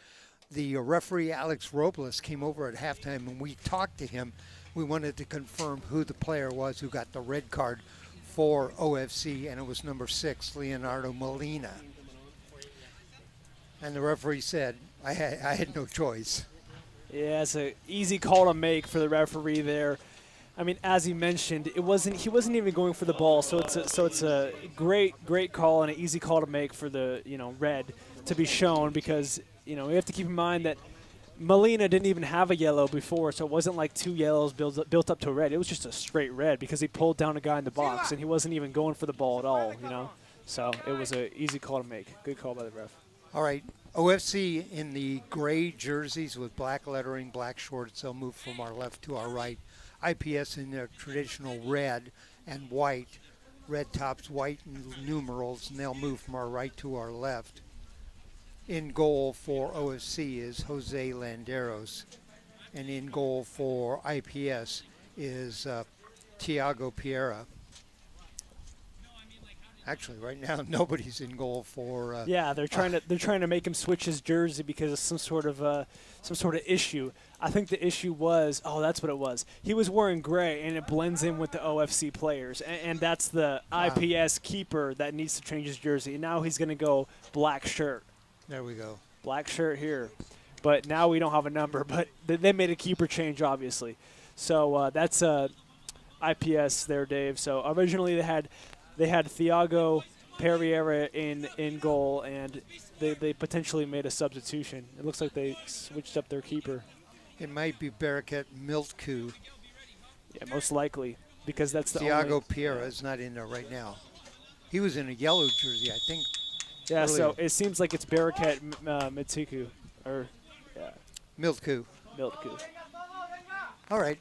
The referee, Alex Robles, came over at halftime, and we talked to him. We wanted to confirm who the player was who got the red card for OFC, and it was number 6, Leonardo Molina. And the referee said, I had no choice. Yeah, it's an easy call to make for the referee there. I mean, as he mentioned, he wasn't even going for the ball, so it's a great call and an easy call to make for the red to be shown, because we have to keep in mind that Molina didn't even have a yellow before, so it wasn't like 2 yellows built up to a red. It was just a straight red because he pulled down a guy in the box and he wasn't even going for the ball at all. So it was an easy call to make. Good call by the ref. All right, OFC in the gray jerseys with black lettering, black shorts. They'll move from our left to our right. IPS in their traditional red and white, red tops, white numerals, and they'll move from our right to our left. In goal for OFC is Jose Landeros, and in goal for IPS is Tiago Piera. Actually, right now nobody's in goal for. Yeah, they're trying to make him switch his jersey because of some sort of issue. I think the issue was that's what it was. He was wearing gray and it blends in with the OFC players, and that's the IPS keeper that needs to change his jersey. And now he's going to go black shirt. There we go. Black shirt here, but now we don't have a number. But they made a keeper change, obviously. So that's IPS there, Dave. So originally they had Thiago Pereira in goal, and they potentially made a substitution. It looks like they switched up their keeper. It might be Barakat Miltku. Yeah, most likely, because that's the Thiago Pereira is not in there right now. He was in a yellow jersey, I think. Yeah, earlier. so it seems like it's Barakat Miltku, or Miltku. All right.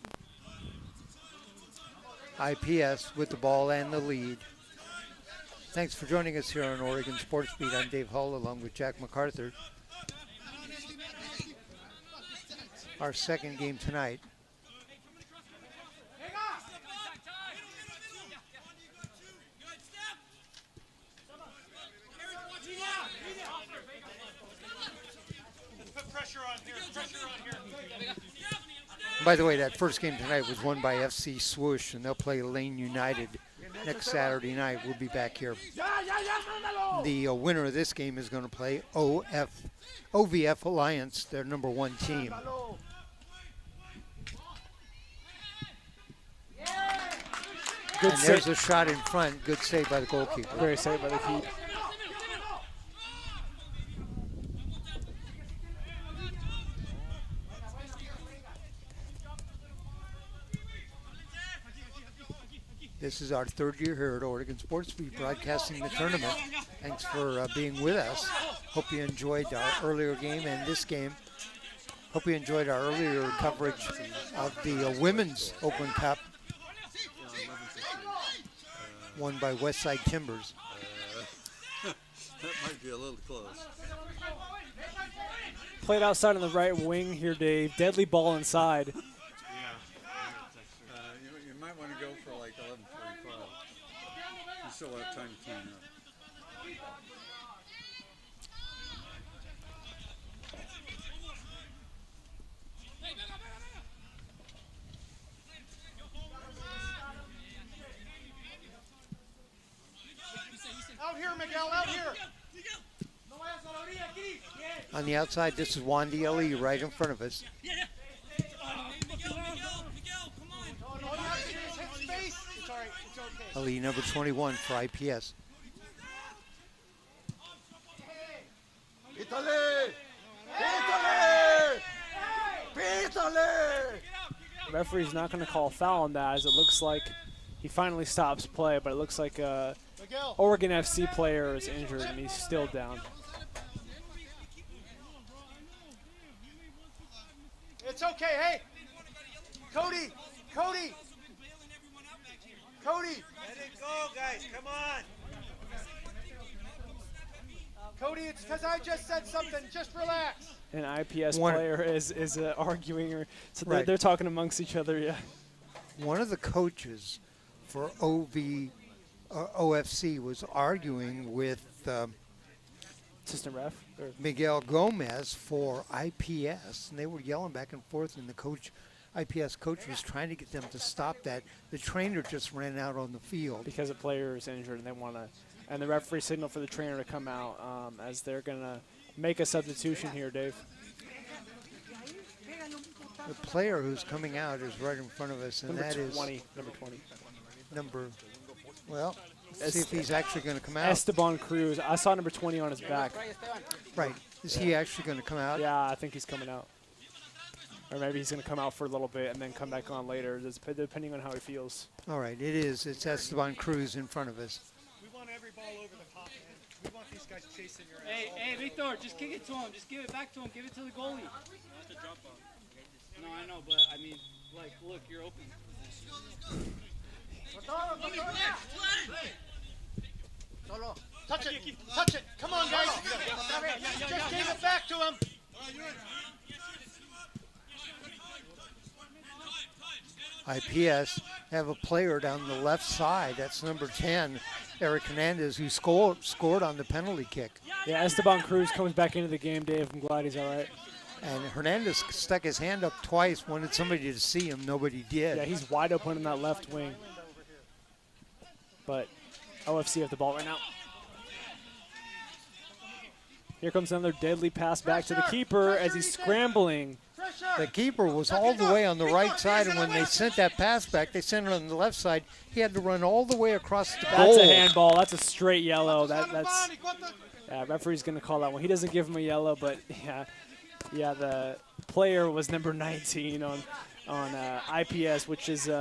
IPS with the ball and the lead. Thanks for joining us here on Oregon Sports Beat. I'm Dave Hull along with Jack McArthur. Our second game tonight. By the way, that first game tonight was won by FC Swoosh, and they'll play Lane United next Saturday night. We'll be back here. The winner of this game is going to play OVF Alliance, their number 1 team. And there's a shot in front. Good save by the goalkeeper. Very save by the keeper. This is our 3rd year here at Oregon Sports Beat, broadcasting the tournament. Thanks for being with us. Hope you enjoyed our earlier game and this game. Hope you enjoyed our earlier coverage of the Women's Open Cup, won by Westside Timbers. That might be a little close. Played outside on the right wing here, Dave. Deadly ball inside. You might want to go for like 11:45. You still have time to clean up. Out here, Miguel, out here. On the outside, this is Wandy Ali right in front of us. Ali, number 21 for IPS. Referee's not going to call a foul on that, as it looks like he finally stops play, but it looks like Oregon FC player is injured and he's still down. It's okay. Hey, Cody. Cody, let it go, guys. Come on. Cody, it's because I just said something. Just relax. An IPS player is arguing, or so they're talking amongst each other. Yeah. One of the coaches for OFC was arguing with assistant ref Miguel Gomez for IPS, and they were yelling back and forth, and the IPS coach was trying to get them to stop that. The trainer just ran out on the field because a player is injured, and they want to, and the referee signaled for the trainer to come out as they're gonna make a substitution here, Dave. The player who's coming out is right in front of us, and that is number 20. Well, see if he's actually going to come out. Esteban Cruz. I saw number 20 on his back. Right. Is he actually going to come out? Yeah, I think he's coming out. Or maybe he's going to come out for a little bit and then come back on later, depending on how he feels. All right, it is. It's Esteban Cruz in front of us. We want every ball over the top, man. We want these guys chasing your ass. Hey, Victor, just kick it to him. Just give it back to him. Give it to the goalie. That's the drop ball. No, I know, but I mean, like, look, you're open. Touch it. Touch it. Come on, guys. Just give it back to him. IPS have a player down the left side. That's number 10, Eric Hernandez, who scored on the penalty kick. Yeah, Esteban Cruz comes back into the game, Dave. I'm glad he's all right. And Hernandez stuck his hand up twice, wanted somebody to see him. Nobody did. Yeah, he's wide open in that left wing. But OFC have the ball right now. Here comes another deadly pass back to the keeper as he's scrambling. The keeper was all the way on the right side, and when they sent that pass back, they sent it on the left side. He had to run all the way across the goal. That's a handball. That's a straight yellow. That's referee's going to call that one. He doesn't give him a yellow, but yeah, the player was number 19 on IPS, which is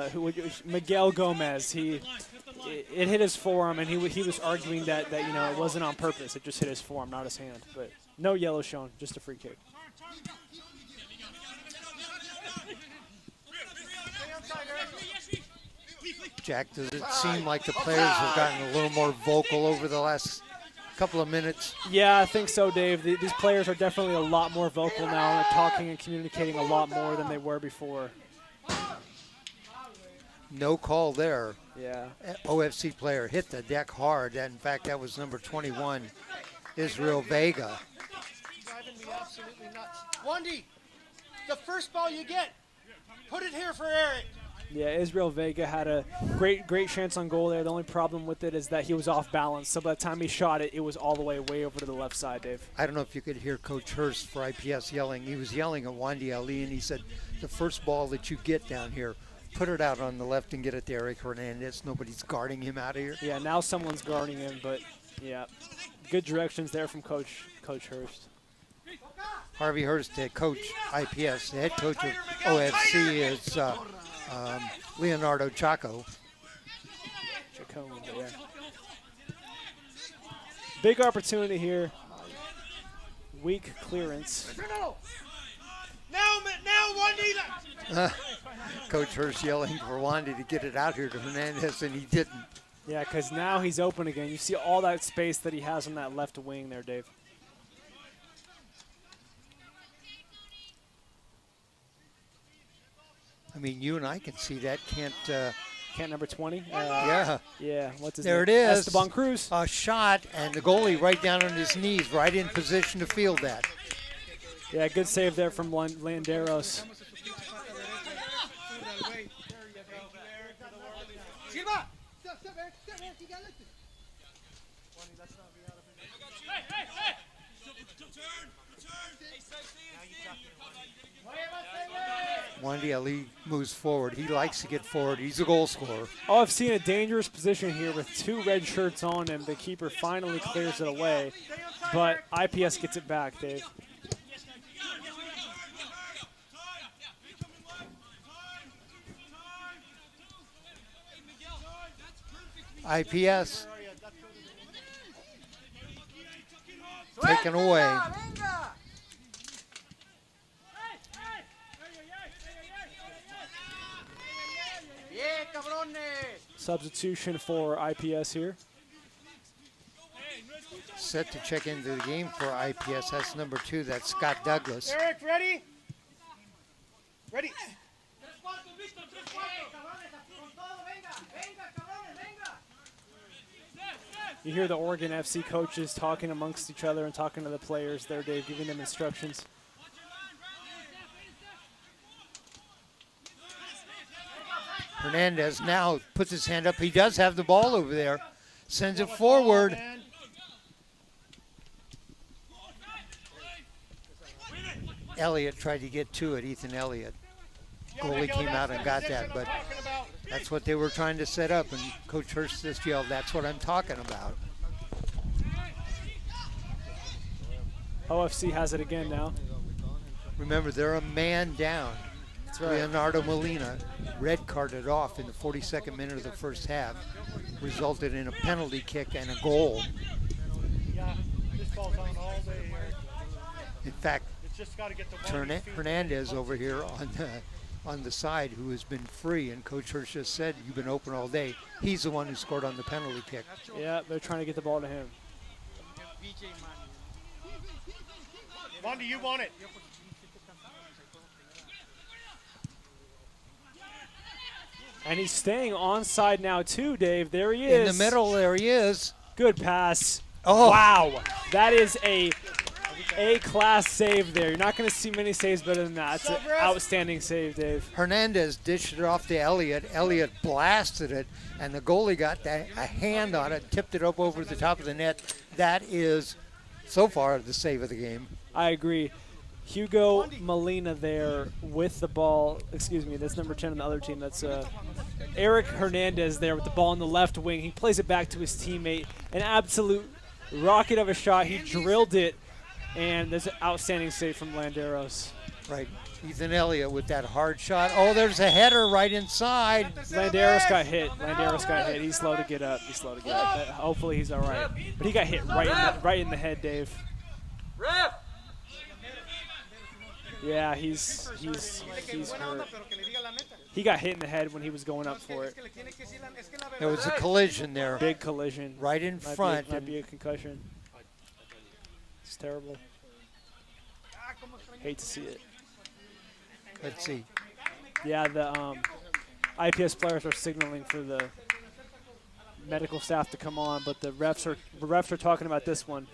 Miguel Gomez. It hit his forearm, and he was arguing that it wasn't on purpose. It just hit his forearm, not his hand. But no yellow shown, just a free kick. Jack, does it seem like the players have gotten a little more vocal over the last couple of minutes? Yeah, I think so, Dave. These players are definitely a lot more vocal now, and talking and communicating a lot more than they were before. No call there. Yeah. OFC player hit the deck hard. In fact, that was number 21, Israel Vega. Driving me absolutely nuts. Wandy, the first ball you get, put it here for Eric. Yeah, Israel Vega had a great chance on goal there. The only problem with it is that he was off balance. So by the time he shot it, it was all the way over to the left side, Dave. I don't know if you could hear Coach Hurst for IPS yelling. He was yelling at Wandy Ali, and he said, the first ball that you get down here, put it out on the left and get it to Eric Hernandez. Nobody's guarding him out of here. Yeah, now someone's guarding him, but yeah, good directions there from Coach Hurst. Harvey Hurst, head coach IPS. The head coach of OFC is Leonardo Chaco. Yeah. Big opportunity here. Weak clearance. Now, Wandy. Coach Hurst yelling for Wandy to get it out here to Hernandez, and he didn't. Yeah, because now he's open again. You see all that space that he has on that left wing there, Dave. I mean, you and I can see that. Can't number 20? Yeah. Yeah, what's his there name? It is. Esteban Cruz. A shot, and the goalie right down on his knees, right in position to field that. Yeah, good save there from Landeros. Wandy Ali moves forward. He likes to get forward. He's a goal scorer. Oh, I've seen a dangerous position here with 2 red shirts on him. The keeper finally clears it away, but IPS gets it back, Dave. IPS taken away. Substitution for IPS here. Set to check into the game for IPS. That's number 2. That's Scott Douglas. Eric, ready? Ready. You hear the Oregon FC coaches talking amongst each other and talking to the players there, Dave, giving them instructions. Hernandez now puts his hand up. He does have the ball over there. Sends it forward. Elliott tried to get to it, Ethan Elliott. Goalie came out and got that, but that's what they were trying to set up, and Coach Hurst just yelled, "That's what I'm talking about." OFC has it again now. Remember, they're a man down. That's right. Leonardo Molina red carded off in the 42nd minute of the first half, resulted in a penalty kick and a goal. Yeah, this ball's on all day here. In fact, It's just got to get the ball on his feet. Hernandez over here on the side, who has been free, and Coach Hurst just said, "You've been open all day." He's the one who scored on the penalty kick. Yeah, they're trying to get the ball to him. Wanda, you want it. And he's staying onside now too, Dave. There he is. In the middle, there he is. Good pass. Oh. Wow. That is a A-class save there. You're not going to see many saves better than that. It's an outstanding save, Dave. Hernandez dished it off to Elliott. Elliott blasted it, and the goalie got a hand on it, tipped it up over the top of the net. That is, so far, the save of the game. I agree. Hugo Molina there with the ball. Excuse me, that's number 10 on the other team. That's Eric Hernandez there with the ball in the left wing. He plays it back to his teammate. An absolute rocket of a shot. He drilled it, and there's an outstanding save from Landeros. Right. Ethan Elliott with that hard shot. Oh, there's a header right inside. Landeros got hit. Landeros got hit. He's slow to get up. He's slow to get up. Hopefully he's all right. But he got hit right in the head, Dave. Ref! Yeah, he's hurt. He got hit in the head when he was going up for it. There was a collision there. Big collision. Right in front. Might be a concussion. It's terrible. Hate to see it. Let's see. Yeah, the IPS players are signaling for the medical staff to come on, but the refs are talking about this one.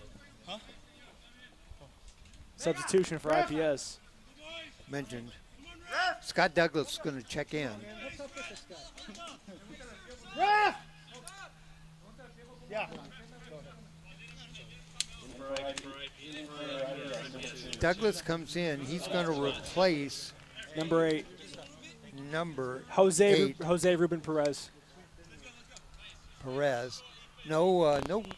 Substitution for IPS. Mentioned. Scott Douglas is going to check in. Ref! Yeah. Douglas comes in. He's going to replace number 8. Number Jose 8. Jose Ruben Perez. No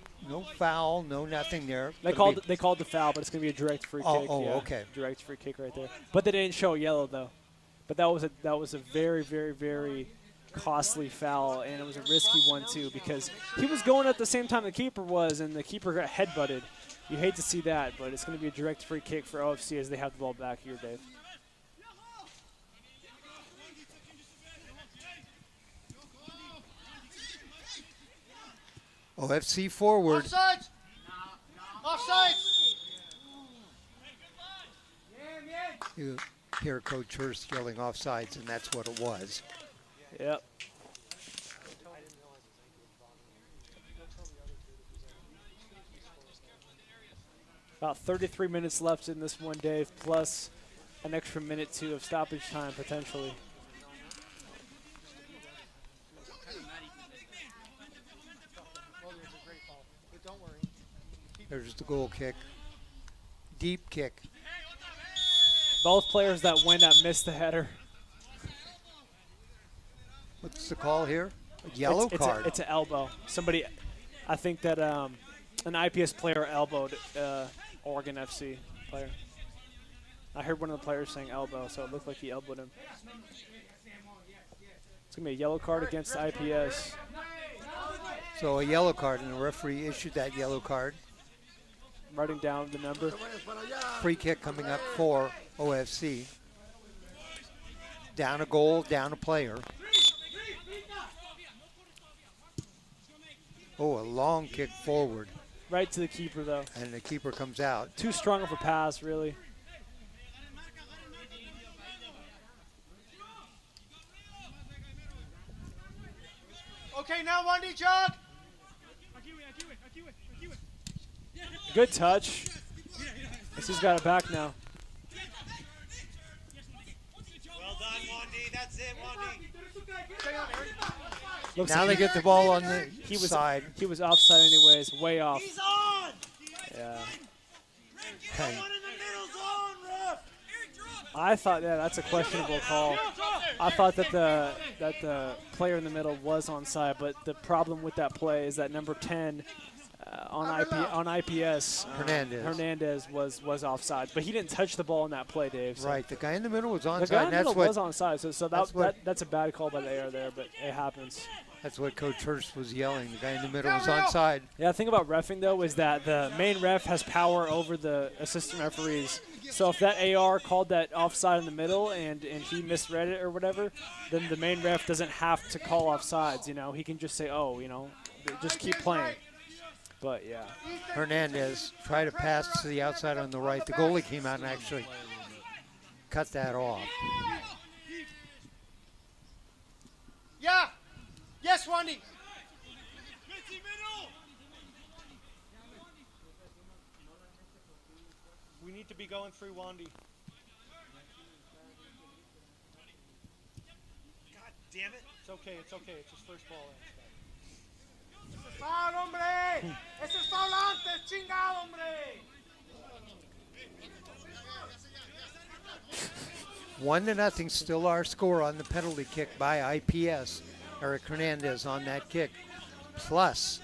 foul, no nothing there. They called the foul, but it's going to be a direct free kick. Oh, yeah, okay. Direct free kick right there. But they didn't show yellow though. But that was a very, very, very costly foul, and it was a risky one too because he was going at the same time the keeper was, and the keeper got headbutted. You hate to see that, but it's going to be a direct free kick for OFC as they have the ball back here, Dave. OFC forward. Offsides! Offsides! You hear Coach Hurst yelling offsides, and that's what it was. Yep. About 33 minutes left in this one, Dave, plus an extra minute, too, of stoppage time, potentially. There's the goal kick. Deep kick. Both players that went up missed the header. What's the call here? A yellow card. It's an elbow. Somebody, I think that an IPS player elbowed Oregon FC player. I heard one of the players saying elbow, so it looked like he elbowed him. It's going to be a yellow card against IPS. So a yellow card, and the referee issued that yellow card. Writing down the number. Free kick coming up for OFC. Down a goal, down a player. Oh, a long kick forward, Right to the keeper, though. and the keeper comes out. Too strong of a pass, really. Okay, now Wendy, jog. Good touch. Guess he's got it back now. Well done, Wandy. That's it, Wandy. Looks Now like they get the ball on the side. he was offside anyways, way off. He's on. Yeah. Hey, One in the middle's on, ref. I thought, yeah, that's a questionable call. I thought that the player in the middle was onside, but the problem with that play is that number 10 on IPS Hernandez was offside, but he didn't touch the ball in that play, Dave. So. Right, the guy in the middle was The onside. guy in the That's middle what was onside, so that's a bad call by the AR there, but it happens. that's what Coach Hurst was yelling. The guy in the middle was onside. Yeah, the thing about reffing, though, is that the main ref has power over the assistant referees. So if that AR called that offside in the middle and he misread it or whatever, then the main ref doesn't have to call offsides, you know. He can just say, oh, you know, just keep playing. But, yeah. Hernandez tried to pass to the outside on the right. The goalie came out and actually cut that off. Yeah. Yes, Wandy. We need to be going through Wandy. God damn it. It's okay, it's okay. It's his first ball in. ¡Foul, hombre! ¡Ese es foul antes, chingado, hombre! 1-0, still our score on the penalty kick by IPS. Eric Hernandez on that kick. Plus,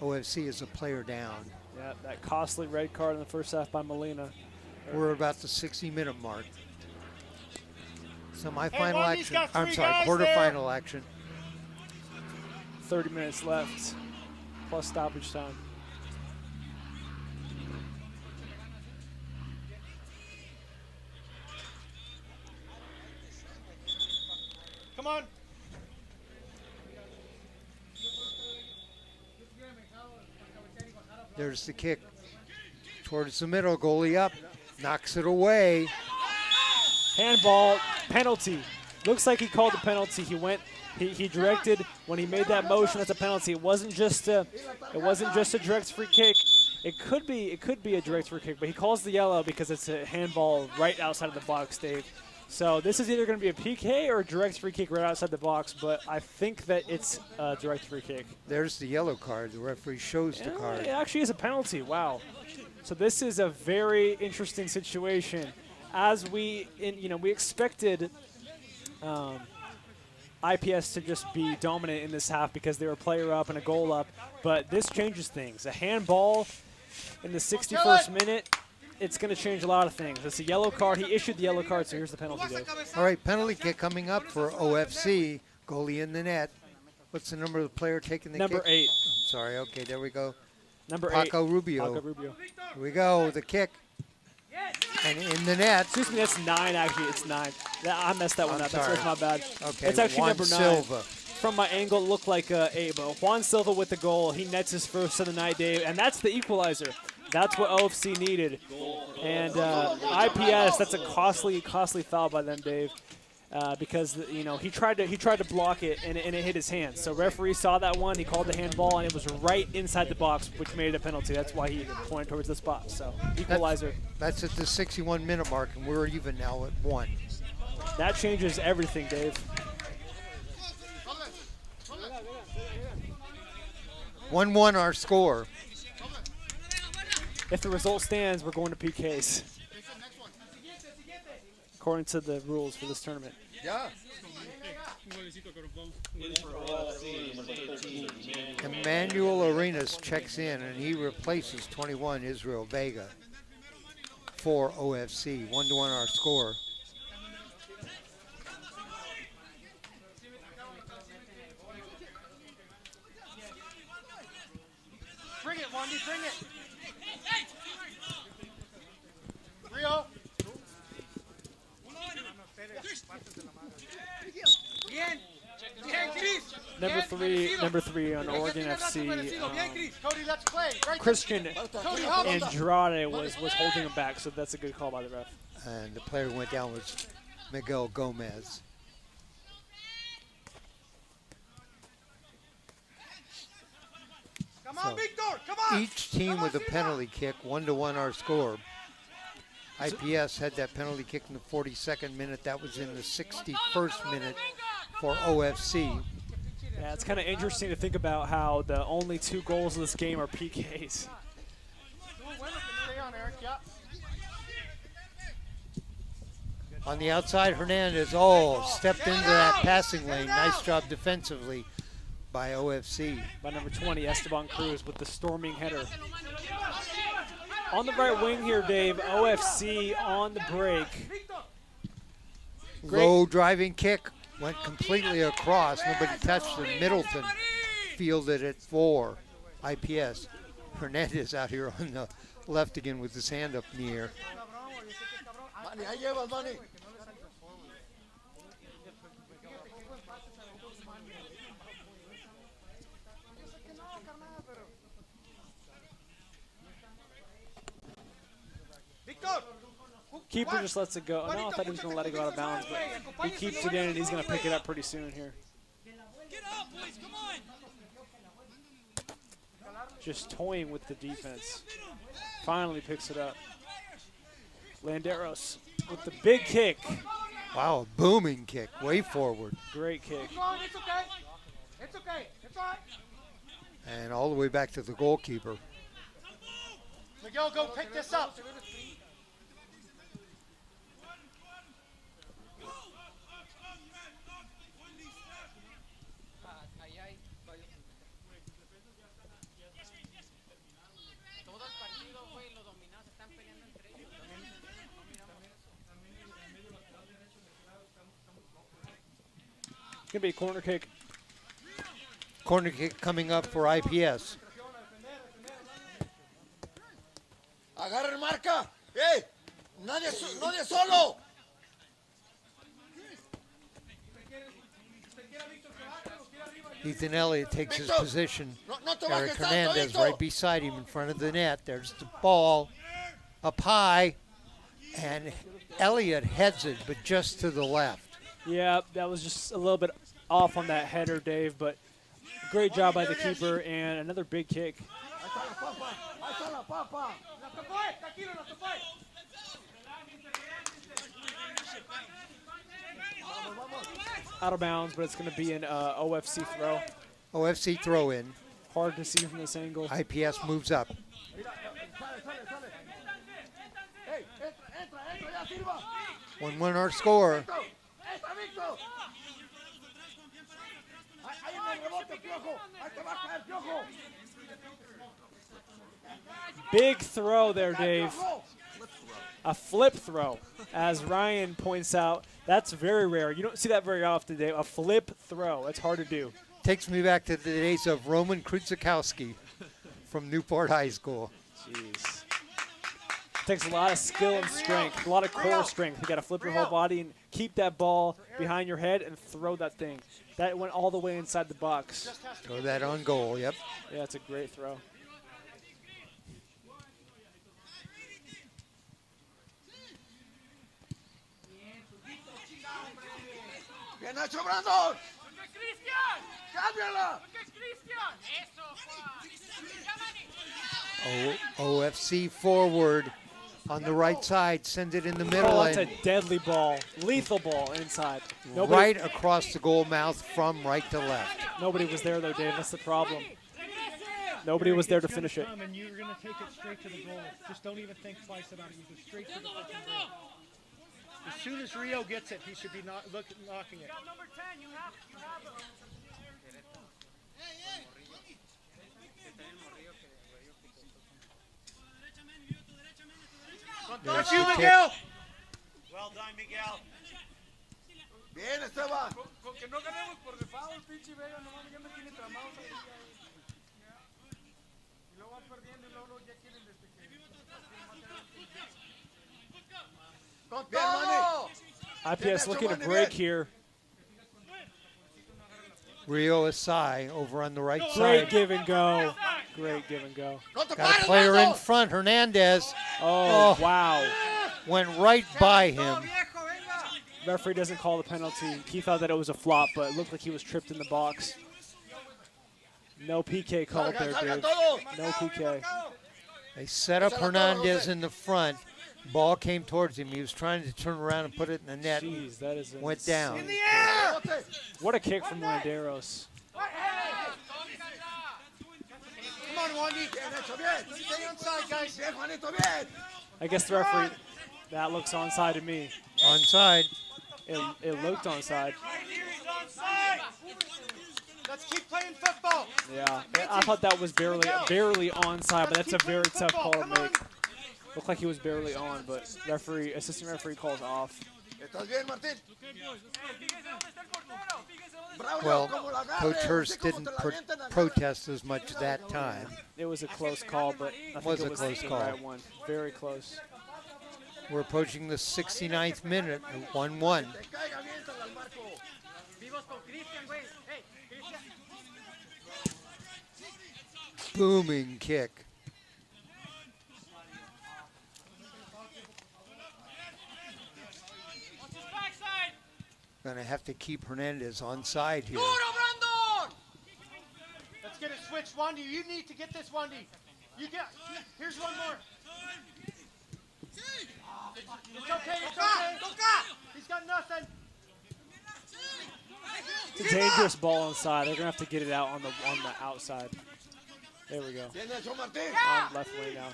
OFC is a player down. Yeah, that costly red card in the first half by Molina. We're about the 60-minute mark. Semifinal Wandy's action. got I'm three sorry, guys quarterfinal action. 30 minutes left, plus stoppage time. Come on. There's the kick towards the middle. Goalie up, knocks it away. Handball, penalty. Looks like he called the penalty. He directed when he made that motion. That's a penalty. It wasn't just a direct free kick. It could be a direct free kick, but he calls the yellow because it's a handball right outside of the box, Dave. So this is either going to be a PK or a direct free kick right outside the box, but I think that it's a direct free kick. There's the yellow card. The referee shows the card. It actually is a penalty. Wow. So this is a very interesting situation. As we expected IPS to just be dominant in this half because they were a player up and a goal up, but this changes things. A handball in the 61st minute, it's going to change a lot of things. It's a yellow card. He issued the yellow card, so here's the penalty, Dave. All right, penalty kick coming up for OFC. Goalie in the net. What's the number of the player taking the Number kick? 8. Sorry, okay, there we go. Number 8. Paco Rubio. Paco Rubio. Here we go, the kick. And in the net. Excuse me, that's 9, actually. It's 9. I messed that one up. sorry. That's my bad. Okay, It's actually Juan number 9. Silva. From my angle, it looked like 8, but Juan Silva with the goal. He nets his first of the night, Dave, and that's the equalizer. That's what OFC needed. And IPS, that's a costly foul by them, Dave, because he tried to block it and it hit his hand. So referee saw that one. He called the handball, and it was right inside the box, which made it a penalty. That's why he pointed towards the spot. So equalizer. That's at the 61-minute mark, and we're even now at 1. That changes everything, Dave. 1-1 our score. If the result stands, we're going to PKs. According to the rules for this tournament. Yeah. Emmanuel Arenas checks in, and he replaces 21 Israel Vega for OFC. 1-1 our score. Bring it, Wandy, bring it. Rio. number three on Oregon FC. Cody, let's play. Right Christian Andrade was holding him back, so that's a good call by the ref. And the player who went down was Miguel Gomez. Come on, Victor. Come on. Each team with a penalty kick, 1-1 our score. IPS had that penalty kick in the 42nd minute. That was in the 61st minute for OFC. Yeah, it's kind of interesting to think about how the only 2 goals of this game are PKs. On the outside, Hernandez, stepped into that passing lane. Nice job defensively by OFC. By number 20, Esteban Cruz with the storming header. On the right wing here, Dave, OFC on the break. Low driving kick, went completely across. Nobody touched it. Middleton fielded it for IPS. Hernandez out here on the left again with his hand up in the air. Keeper just lets it go. No, I thought he was going to let it go out of bounds, but he keeps it in, and he's going to pick it up pretty soon here. Get up, boys, come on. Just toying with the defense. Finally picks it up. Landeros with the big kick. Wow, a booming kick, way forward. Great kick. It's okay. It's okay. It's all right. And all the way back to the goalkeeper. Miguel, go pick this up. Going to be a corner kick. Corner kick coming up for IPS. Agarra el marca. Hey, nadie solo. Ethan Elliott takes his position. Eric Hernandez right beside him in front of the net. There's the ball up high, and Elliott heads it, but just to the left. Yeah, that was just a little bit off on that header, Dave, but great job by the keeper, and another big kick. Out of bounds, but it's going to be an OFC throw. OFC throw in. Hard to see from this angle. IPS moves up. 1-1 our score. Big throw there, Dave. A flip throw. As Ryan points out, that's very rare. You don't see that very often, Dave. A flip throw. That's hard to do. Takes me back to the days of Roman Kruzikowski from Newport High School. Jeez. Takes a lot of skill and strength, a lot of core strength. You got to flip your whole body and keep that ball behind your head and throw that thing. That went all the way inside the box. Throw that on goal, yep. Yeah, it's a great throw. Bien hecho, Brandon. Cámbiala. OFC forward on the right side. Send it in the middle. Oh, that's a deadly ball. Lethal ball inside. Right across the goal mouth from right to left. Nobody was there, though, Dave. That's the problem. Nobody was there to finish it. And you're going to take it straight to the goal. Just don't even think twice about it. You go straight to the fucking goal. As soon as Rio gets it, he should be knocking it. Number 10, you have There's you, the kick. Miguel. Well done, Miguel. Bien, Esteban. Con que no ganemos por default, pinche Vega, no mames, ya me tiene tramado. Y luego van perdiendo y luego ya quieren desde que... ¡Con todo! IPS looking to break here. Rio Asai over on the right Great side. give and go. Great give and go. No te Got a pares, player Brando. in front, Hernandez. Oh, Oh. wow. Went right by him. Referee doesn't call the penalty. He thought that it was a flop, but it looked like he was tripped in the box. No PK called there, Salgan Dave. todos. No PK. They set up Hernandez in the front. Ball came towards him. He was trying to turn around and put it in the net. Jeez, that is Went insane. down. In the air! What a kick from Landeros. Come on, Wandy. Bien hecho, bien. Stay on side, guys. Bien, Juanito, bien. I guess the referee, that looks onside to me. Onside. It looked onside. Let's keep playing football. Yeah, I thought that was barely onside, but that's a very tough call to make. Looked like he was barely on, but assistant referee calls off. ¿Estás bien, Martín? Braulio, Well, como la agarre, Coach Hurst así como didn't te la avienten en la protest as much that time. It was a close call, but I think Was it a was close the call. right one. Very close. We're approaching the 69th minute at 1-1. Te caiga, aviéntala al marco. Booming kick. Gonna have to keep Hernandez on side here. Let's get it switched, Wandy. You need to get this, Wandy. Here's one more. It's okay, it's okay. He's got nothing. It's a dangerous ball inside. They're gonna have to get it out on the outside. There we go. Bien hecho, Martín. On left wing now.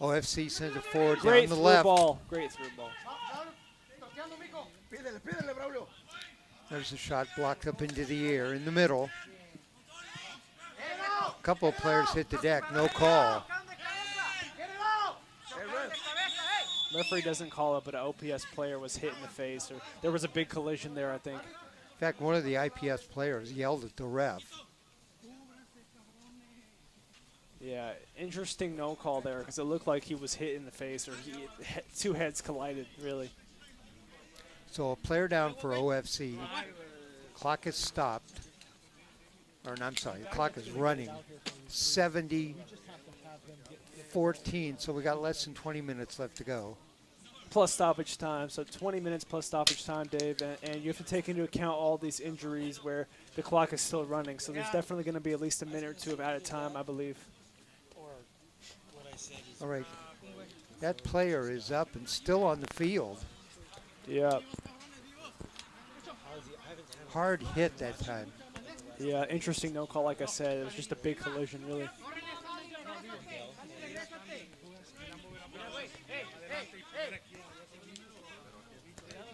OFC sends it forward Great down the through left. ball. Great through ball. Pídele, pídele, Braulio. There's a shot blocked up into the air in the middle. A couple of players hit the deck, no call. Referee doesn't call it, but an OPS player was hit in the face, or there was a big collision there, I think. In fact, one of the IPS players yelled at the ref. Yeah, interesting no call there because it looked like he was hit in the face, or two heads collided, really. So a player down for OFC. Clock is stopped. Or no, I'm sorry, the clock is running. 70-14, so we got less than 20 minutes left to go. Plus stoppage time, so 20 minutes plus stoppage time, Dave, and you have to take into account all these injuries where the clock is still running, so there's definitely going to be at least a minute or two of added time, I believe. All right, that player is up and still on the field. Yeah. Hard hit that time. Yeah, interesting no call, like I said. It was just a big collision, really.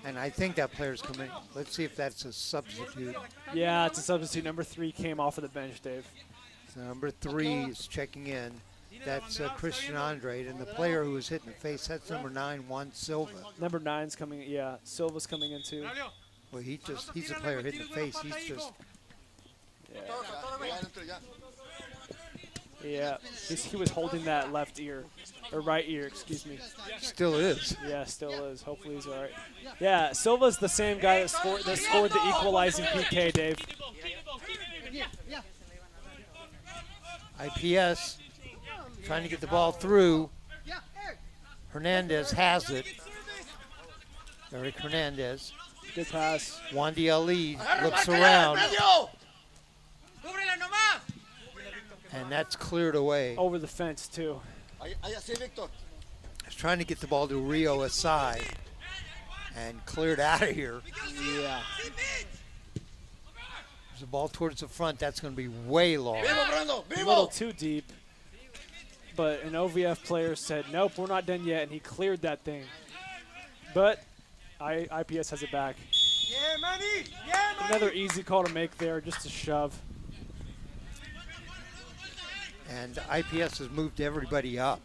And I think that player's coming. Let's see if that's a substitute. Yeah, it's a substitute. Number 3 came off of the bench, Dave. So number 3 is checking in. That's Christian Andrade, and the player who was hit in the face, that's number 9, Juan Silva. Number 9's coming, yeah. Silva's coming in too. Well, he's a player hit in the face. He's just, Yeah, he was holding that left ear, or right ear, excuse me. still is. Yeah, still is. Hopefully he's all right. Yeah, Silva's the same guy that scored the equalizing PK, Dave. IPS trying to get the ball through. Hernandez has it. Eric Hernandez. Good pass. Wandy Ali Agarra, looks marca, around, medio. and that's cleared away. Over the fence, too. Ahí así, Víctor. He's trying to get the ball to Rio Asai, and cleared out of here. Yeah. There's a ball towards the front. That's going to be way long. Vivo, Brando, A little vivo. too deep. But an OVF player said, nope, we're not done yet, and he cleared that thing. But IPS has it back. Yeah, Manny. Yeah, Manny. Another easy call to make there, just a shove. And IPS has moved everybody up.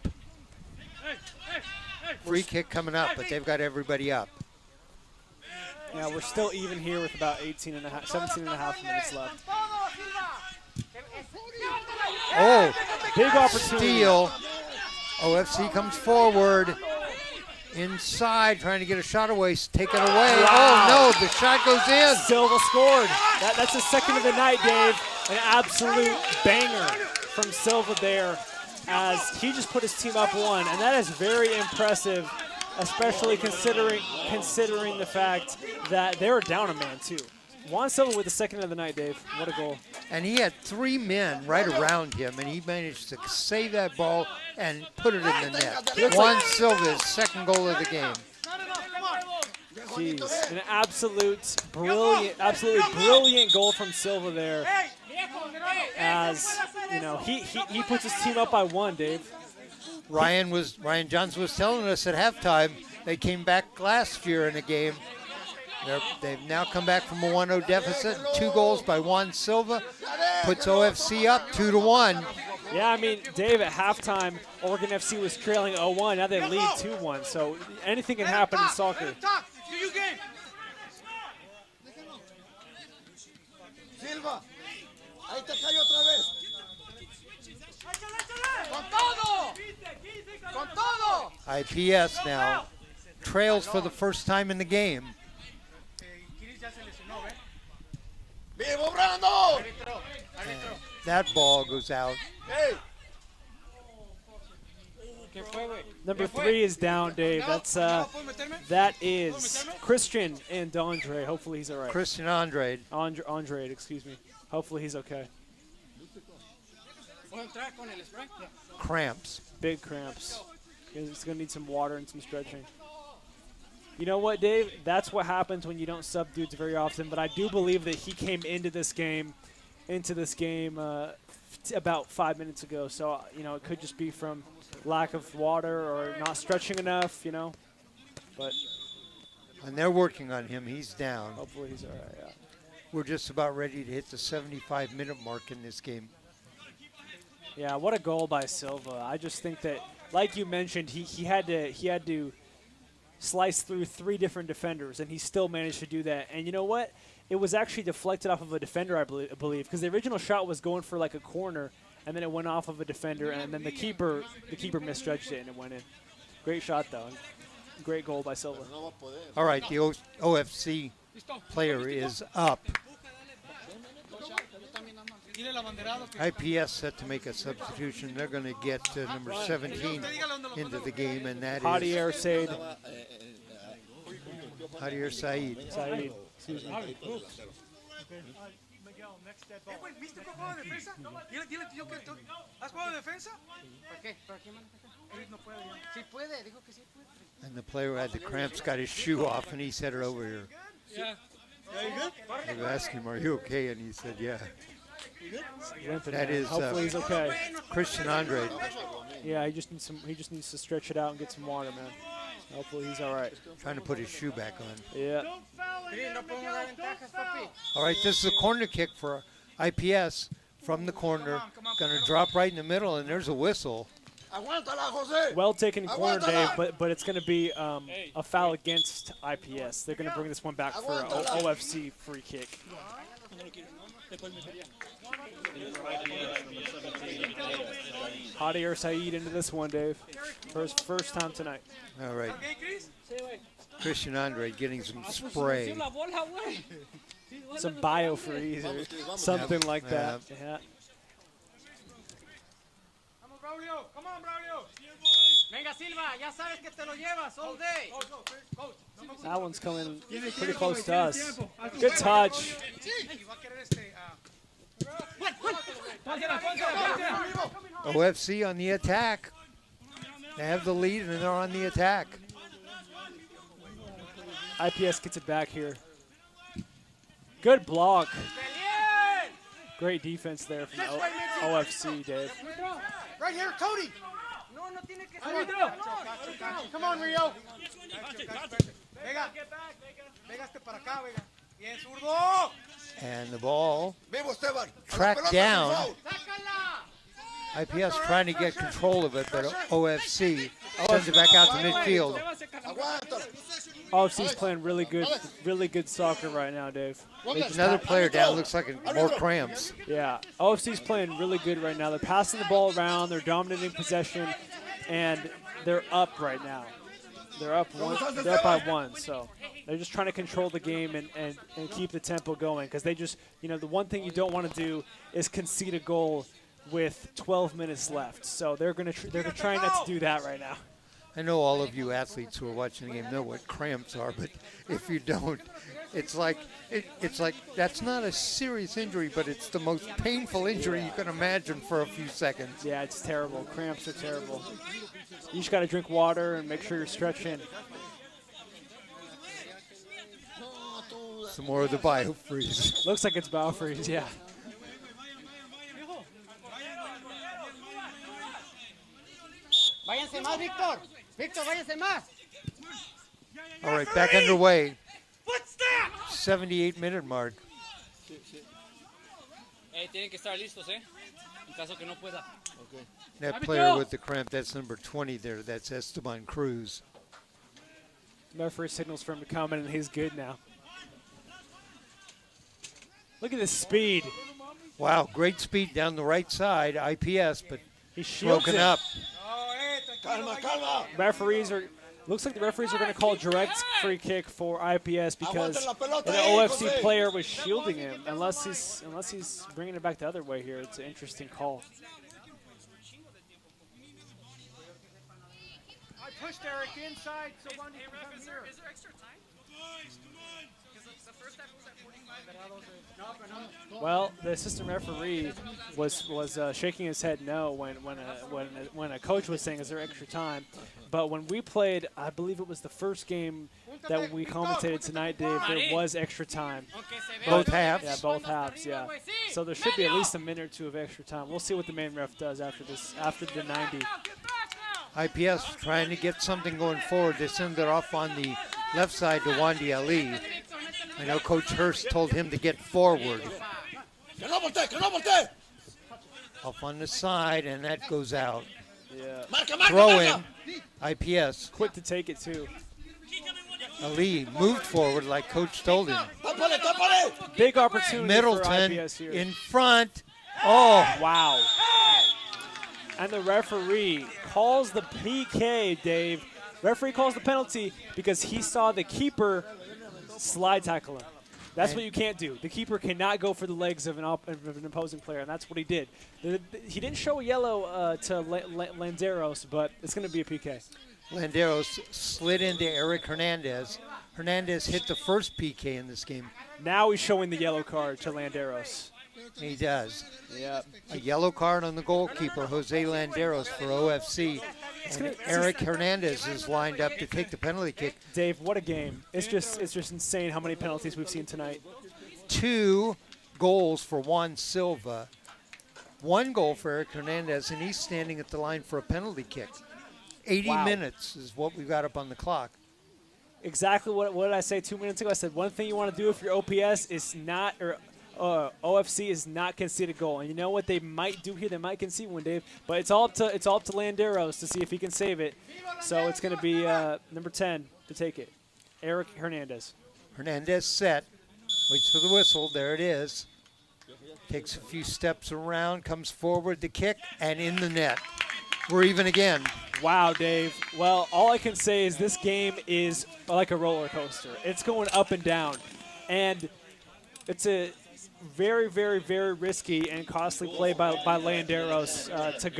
Free kick coming up, but they've got everybody up. Yeah, we're still even here with about 17 and a half minutes left. Oh, Big opportunity. steal. OFC comes forward. Inside, trying to get a shot away, taken away. Wow. Oh, no, the shot goes in. Silva scored. That's the second of the night, Dave. An absolute banger from Silva there as he just put his team up 1, and that is very impressive, especially considering the fact that they were down a man, too. Juan Silva with the second of the night, Dave. What a goal. And he had 3 men right around him, and he managed to save that ball and put it in the net. Juan Silva's second goal of the game. Jeez, an absolutely brilliant goal from Silva there. As, you know, he puts his team up by 1, Dave. Ryan Johnson was telling us at halftime they came back last year in a game. They've now come back from a 1-0 deficit. 2 goals by Juan Silva puts OFC up 2-1. Yeah, I mean, Dave, at halftime, Oregon FC was trailing 0-1. Now they lead 2-1. So anything can happen in soccer. Silva, ahí te cayó otra vez. Con todo. Con todo. IPS now trails for the first time in the game. Vivo Brando. And that ball goes out. Number 3 is down, Dave. That is Christian and Andre. Hopefully he's all right. Christian Andrade. Andrade, excuse me. Hopefully he's okay. Cramps. Big cramps. He's going to need some water and some stretching. You know what, Dave? That's what happens when you don't sub dudes very often. But I do believe that he came into this game about 5 minutes ago. So, you know, it could just be from lack of water or not stretching enough, you know. But And they're working on him. He's down. hopefully he's all right, yeah. We're just about ready to hit the 75-minute mark in this game. Yeah, what a goal by Silva. I just think that, like you mentioned, he had to slice through 3 different defenders, and he still managed to do that. And you know what? It was actually deflected off of a defender, I believe, because the original shot was going for like a corner, and then it went off of a defender, and then the keeper misjudged it, and it went in. Great shot, though. Great goal by Silva. All right, the OFC player is up. IPS set to make a substitution. They're going to get number 17 into the game, and that Javier Said. Javier Said. Excuse me. And the player who had the cramps got his shoe off, and he said it over here. Yeah. I asked him, "Are you okay?" And he said, "Yeah." Limping, That man. is Hopefully he's okay. Christian Andrade. Yeah, he just needs to stretch it out and get some water, man. Hopefully he's all right. Trying to put his shoe back on. Yeah. All right, this is a corner kick for IPS from the corner. Going to drop right in the middle, and there's a whistle. Well taken corner, Dave, but it's going to be a foul against IPS. They're going to bring this one back for an OFC free kick. Javier Said into this one, Dave. First time tonight. All right. Christian Andrade getting some spray. Some biofreeze or something like that. Yeah. Come on, Braulio. Venga, Silva, ya sabes que te lo llevas all day. That one's coming pretty close to us. Good touch. OFC on the attack. They have the lead, and they're on the attack. IPS gets it back here. Good block. Great defense there from OFC, Dave. Right here, Cody. Come on, Rio. Vega. Vegaste para acá, Vega. Bien, zurdo. And the ball tracked down. IPS trying to get control of it, but OFC sends it back out to midfield. OFC's playing really good soccer right now, Dave. Another player down, looks like more cramps. Yeah, OFC's playing really good right now. They're passing the ball around, they're dominating possession, and they're up right now. They're up one. They're up by one. So they're just trying to control the game and keep the tempo going because they just, the one thing you don't want to do is concede a goal with 12 minutes left. So they're gonna try not to do that right now. I know all of you athletes who are watching the game know what cramps are, but if you don't, it's like that's not a serious injury, but it's the most painful injury you can imagine for a few seconds. Yeah, it's terrible. Cramps are terrible. You just got to drink water and make sure you're stretching. Some more of the biofreeze. Looks like it's biofreeze, yeah. Váyanse más, Víctor. Víctor, váyanse más. All right, back underway. 78-minute mark. Tienen que estar listos, en caso que no pueda. That player with the cramp, that's number 20 there. That's Esteban Cruz. Referee signals for him to come in, and he's good now. Look at this speed. Wow, great speed down the right side, IPS, but he's broken up. Calma, calma. Referees are. Looks like the referees are going to call direct free kick for IPS because the OFC player was shielding him. Unless he's bringing it back the other way here, it's an interesting call. I pushed Eric inside, so one can come here. Is there extra time? Boys, come on. Because the first half was at 45. Well, the assistant referee was shaking his head no when a coach was saying, "Is there extra time?" But when we played, I believe it was the first game that we commentated tonight, Dave. There was extra time. Both halves. Yeah, both halves. Yeah. So there should be at least a minute or two of extra time. We'll see what the main ref does after the 90. IPS trying to get something going forward. They send it off on the left side to Wandy Ali. I know Coach Hurst told him to get forward. Off on the side, and that goes out. Yeah. Throw in, IPS. Quick to take it, too. Ali moved forward like Coach told him. Big opportunity Middleton for IPS here. in front. Oh. Wow. And the referee calls the PK, Dave. Referee calls the penalty because he saw the keeper slide tackle him. That's what you can't do. The keeper cannot go for the legs of an opposing player, and that's what he did. He didn't show a yellow to Landeros, but it's going to be a PK. Landeros slid into Eric Hernandez. Hernandez hit the first PK in this game. Now he's showing the yellow card to Landeros. He does. Yeah. A yellow card on the goalkeeper, Jose Landeros, for OFC. And Eric Hernandez is lined up to take the penalty kick. Dave, what a game. It's just insane how many penalties we've seen tonight. 2 goals for Juan Silva. 1 goal for Eric Hernandez, and he's standing at the line for a penalty kick. 80 minutes is what we've got up on the clock. Exactly what did I say 2 minutes ago? I said one thing you want to do if your OPS is not, or OFC is not concede a goal. And you know what they might do here? They might concede one, Dave. But it's all up to Landeros to see if he can save it. So it's going to be number 10 to take it. Eric Hernandez. Hernandez set. Waits for the whistle. There it is. Takes a few steps around, comes forward to kick, and in the net. We're even again. Wow, Dave. Well, all I can say is this game is like a roller coaster. It's going up and down. And it's a very, very, very risky and costly play by Landeros to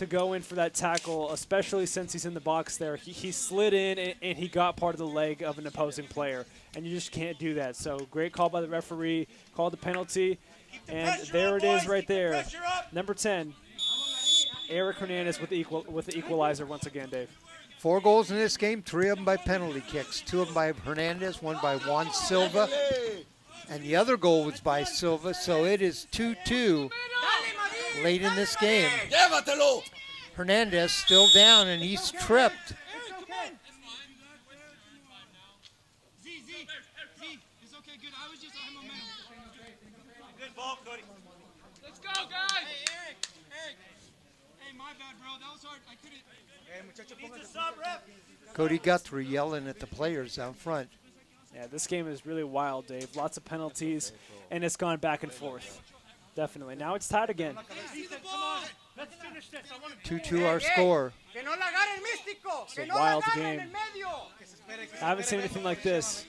go in for that tackle, especially since he's in the box there. He slid in and he got part of the leg of an opposing player, and you just can't do that. So great call by the referee, called the penalty, and there it is right there. Number 10, Eric Hernandez with the equalizer once again, Dave. 4 goals in this game, 3 of them by penalty kicks. 2 of them by Hernandez, 1 by Juan Silva. And the other goal was by Silva, so it is 2-2 late in this game. Hernandez still down, and he's tripped. Good ball, Cody. Let's go, guys. Hey, Eric. Hey, my bad, bro. That was hard. I couldn't. Needs a sub, ref. Cody Guthrie yelling at the players out front. Yeah, this game is really wild, Dave. Lots of penalties, and it's gone back and forth. Definitely. Now it's tied again. See the ball. Let's 2-2 our score. Que no la agarre el místico. It's Que a no la wild agarre game. en el medio. I haven't seen anything like this.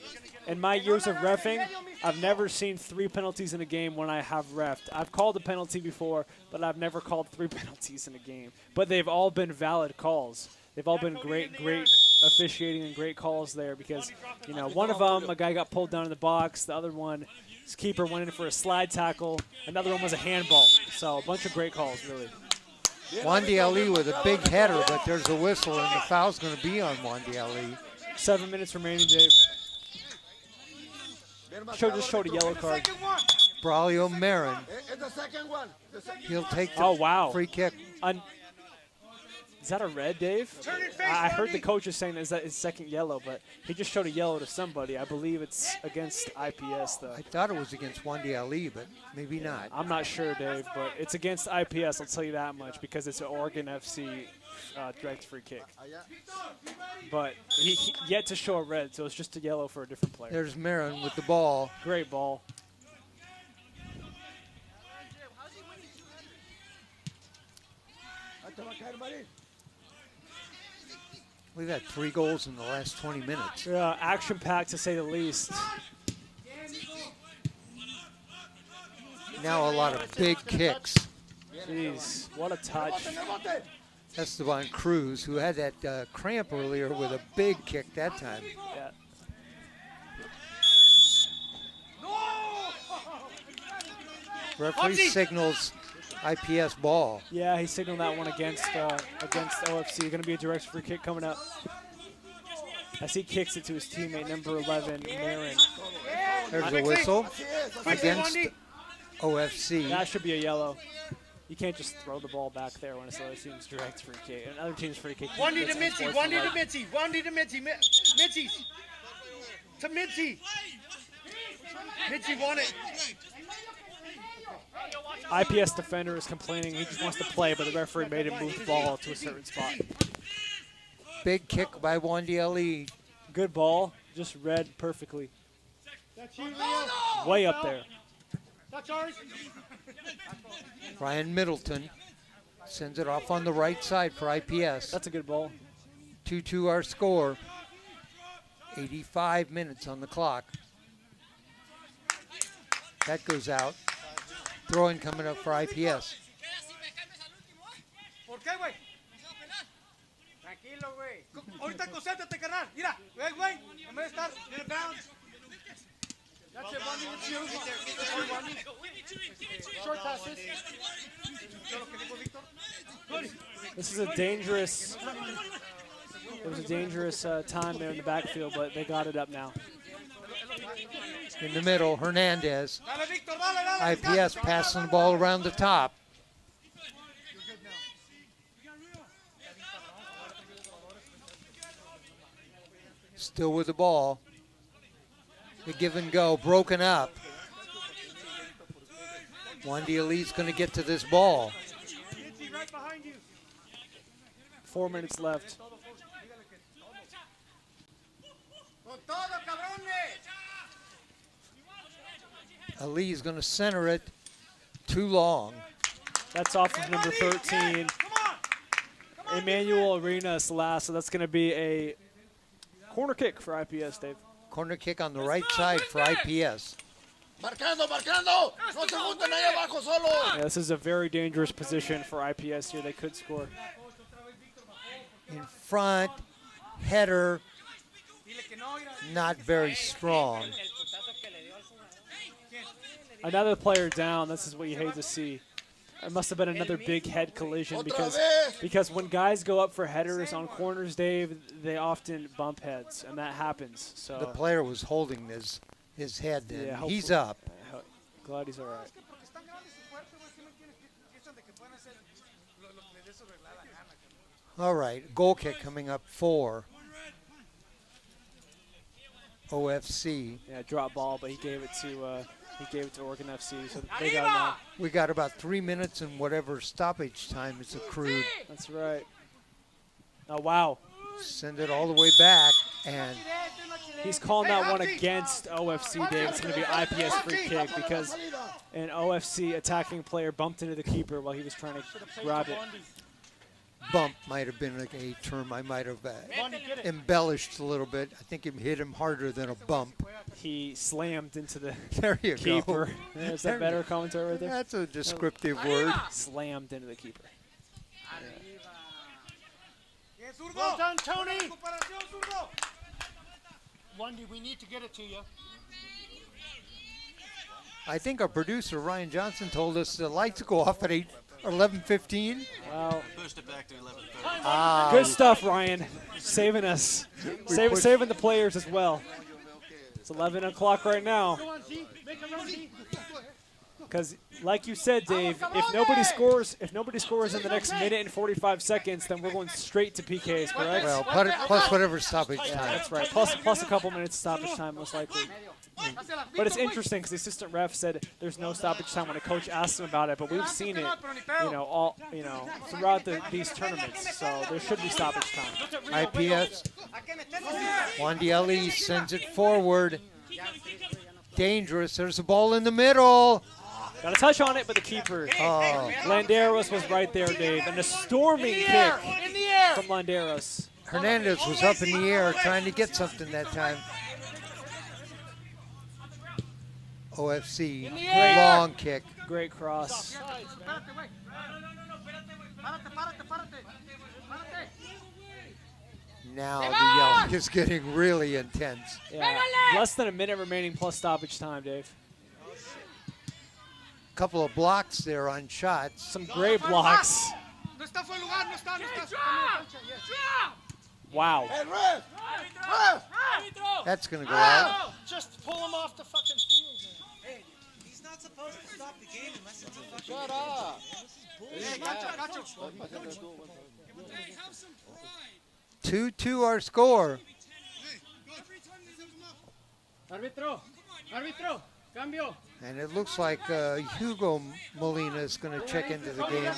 In my years of reffing, I've never seen 3 penalties in a game when I have reffed. I've called a penalty before, but I've never called 3 penalties in a game. But they've all been valid calls. They've all been great officiating and great calls there because, you know, one of them, a guy got pulled down in the box. The other one, his keeper went in for a slide tackle. Another one was a handball. So a bunch of great calls, really. Wandy Ali with a big header, but there's a whistle, and the foul's going to be on Wandy Ali. 7 minutes remaining, Dave. Just showed a yellow card. Braulio Marin, It's the second one. he'll take the Oh, wow. free kick. Is that a red, Dave? I heard the coaches saying that it's second yellow, but he just showed a yellow to somebody. I believe it's against IPS, though. I thought it was against Wandy Ali, but maybe not. I'm not sure, Dave, but it's against IPS, I'll tell you that much, because it's an Oregon FC direct free kick. But he yet to show a red, so it's just a yellow for a different player. There's Marin with the ball. Great ball. We've had 3 goals in the last 20 minutes. Yeah, action-packed to say the least. Now a lot of big kicks. Jeez, what a touch. Esteban Cruz, who had that cramp earlier with a big kick that time. Yeah. Referee signals IPS ball. Yeah, he signaled that one against OFC. Going to be a direct free kick coming up. As he kicks it to his teammate, number 11, Marin. There's a whistle against OFC. That should be a yellow. You can't just throw the ball back there when it's the other team's direct free kick. Another team's free kick. Wandy to Mitzi, Wandy to Mitzi, Wandy to Mitzi, Mitzi to Mitzi. Mitzi won it. IPS defender is complaining he just wants to play, but the referee made him move the ball to a certain spot. Big kick by Wandy Ali. Good ball, just read perfectly. Way up there. That's ours. Brian Middleton sends it off on the right side for IPS. That's a good ball. 2-2 our score. 85 minutes on the clock. That goes out. Throwing coming up for IPS. ¿Por qué, güey? Tranquilo, güey. Ahorita concéntrate, carnal. Mira, güey. En vez de estar in the bounds. That's it, Wandy. It's you. Short passes. This is a dangerous. It was a dangerous time there in the backfield, but they got it up now. In the middle, Hernandez. IPS passing the ball around the top. Still with the ball. The give and go, broken up. Wandy Ali's going to get to this ball. 4 minutes left. Ali's going to center it. Too long. That's off of number 13. Emmanuel Arenas last, so that's going to be a corner kick for IPS, Dave. Corner kick on the right side for IPS. Marcando, marcando. No se junten ahí abajo solo. Yeah, this is a very dangerous position for IPS here. They could score. In front, header, not very strong. Another player down. This is what you hate to see. It must have been another big head collision because when guys go up for headers on corners, Dave, they often bump heads, and that happens. So The player was holding his head then. Yeah, He's up. Glad he's all right. All right, goal kick coming up for OFC. Yeah, drop ball, but he gave it to Oregon FC, so they got it now. We got about 3 minutes and whatever stoppage time is accrued. That's right. Oh, wow. Send it all the way back, and he's calling that one against OFC, Dave. It's going to be IPS free kick because an OFC attacking player bumped into the keeper while he was trying to grab it. bump might have been like a term I might have embellished a little bit. I think it hit him harder than a bump. He slammed into the there you keeper. Go. There's that better commentary right there? That's a descriptive word. Slammed into the keeper. Well done, Tony. Lundy, we need to get it to you. I think our producer, Ryan Johnson, told us the lights go off at 11:15. Well, pushed it back to 11:30. Good stuff, Ryan. Saving us. Saving the players as well. It's 11 o'clock right now. Because, like you said, Dave, if nobody scores in the next minute and 45 seconds, then we're going straight to PKs, correct? Well, plus whatever stoppage time. That's right. Plus a couple minutes stoppage time, most likely. But it's interesting because the assistant ref said there's no stoppage time when a coach asks him about it, but we've seen it, throughout these tournaments. So there should be stoppage time. IPS. Wandielli sends it forward. Dangerous. There's a ball in the middle. Got a touch on it, but the keeper. Landeros was right there, Dave. And a storming kick from Landeros. Hernandez was up in the air trying to get something that time. OFC, long kick. Great cross. Now the yelling is getting really intense. Yeah. Less than a minute remaining plus stoppage time, Dave. Couple of blocks there on shots. Some great blocks. Wow. That's going to go out. Just pull him off the fucking field. Hey, he's not supposed to stop the game unless it's a fucking Shut up. Hey, have some pride. 2-2 our score. Árbitro, cambio. And it looks like Hugo Molina is going to check into the game.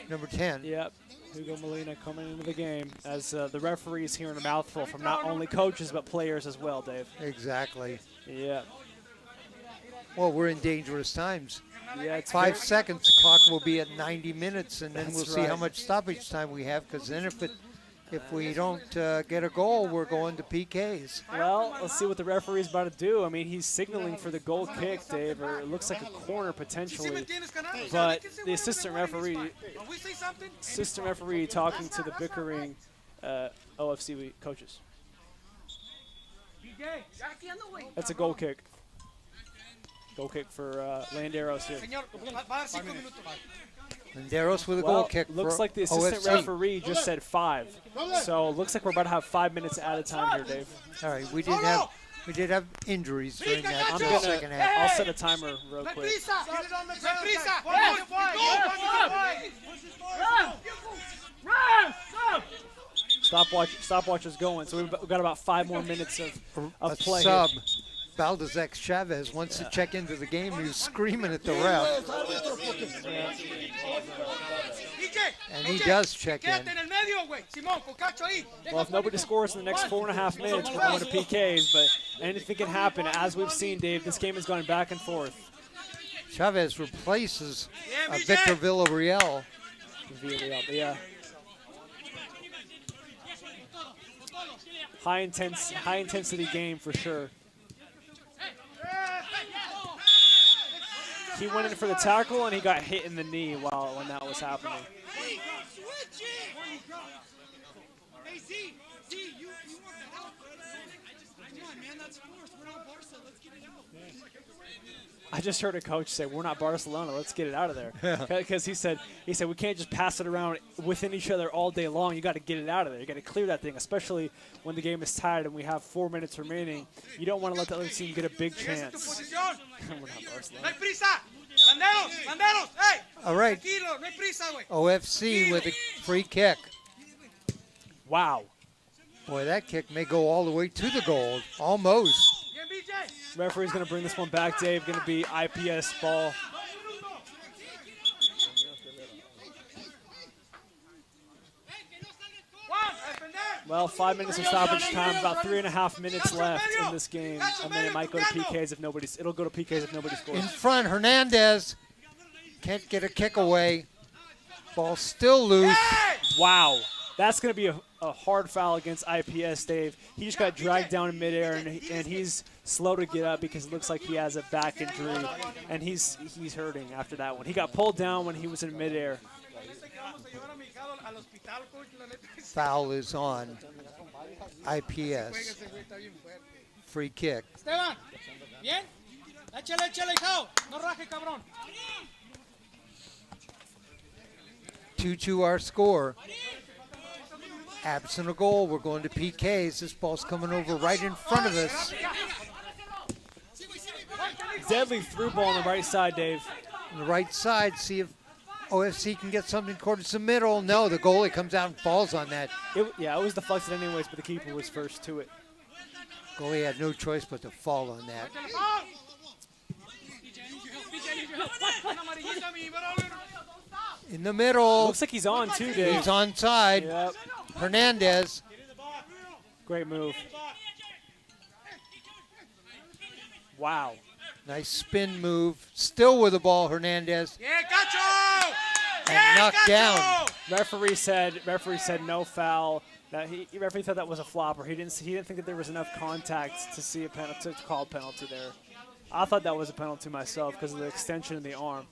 Number 10. Yep. Hugo Molina coming into the game as the referees hearing a mouthful from not only coaches but players as well, Dave. Exactly. Yeah. Well, we're in dangerous times. Yeah, it's 5 seconds, the clock will be at 90 minutes, and then That's we'll see right. how much stoppage time we have, because then if we don't get a goal, we're going to PKs. Well, let's see what the referee's about to do. I mean, he's signaling for the goal kick, Dave, or it looks like a corner potentially. But the assistant referee talking to the bickering OFC coaches. That's a goal kick. Goal kick for Landeros here. Landeros with a goal kick. Looks for like the assistant OFC. referee just said 5. So it looks like we're about to have 5 minutes at a time here, Dave. All right, we did have injuries during that second half. I'll set a timer real quick. Stopwatch is going, so we've got about 5 more minutes of play. Sub. Valdezek Chavez wants to check into the game. He was screaming at the ref. And he does check in. Well, if nobody scores in the next 4.5 minutes, we're going to PKs, but anything can happen. As we've seen, Dave, this game is going back and forth. Chavez replaces Victor Villarreal. Yeah. High intensity game for sure. He went in for the tackle and he got hit in the knee when that was happening. Hey, Z, you want the help? Come on, man, that's forced. We're not Barca. Let's get it out. I just heard a coach say, "We're not Barcelona. Let's get it out of there." Because he said we can't just pass it around within each other all day long. You got to get it out of there. You got to clear that thing, especially when the game is tied and we have 4 minutes remaining. You don't want to let the other team get a big chance. We're not Barcelona. All right. OFC with a free kick. Wow. Boy, that kick may go all the way to the goal. Almost. Referee's going to bring this one back, Dave. Going to be IPS ball. Well, 5 minutes of stoppage time, about 3.5 minutes left in this game, and then it might go to PKs if nobody's. It'll go to PKs if nobody scores. In front, Hernandez can't get a kick away. Ball still loose. Wow, that's going to be a hard foul against IPS, Dave. He just got dragged down in midair, and he's slow to get up because it looks like he has a back injury, and he's hurting after that one. He got pulled down when he was in midair. Foul is on IPS. Free kick. Esteban, bien. Échale, hijao. No raje, cabrón. 2-2 our score. Absent a goal, we're going to PKs. This ball's coming over right in front of us. Deadly through ball on the right side, Dave. On the right side, see if OFC can get something towards the middle. No, the goalie comes out and falls on that. It was deflected anyways, but the keeper was first to it. Goalie had no choice but to fall on that. In the middle. Looks like he's on too, Dave. He's onside. Yep. Hernandez. Great move. Wow. Nice spin move. Still with the ball, Hernandez. And knocked down. Referee said no foul. That referee thought that was a flopper. He didn't think that there was enough contact to see a penalty, to call a penalty there. I thought that was a penalty myself because of the extension of the arm.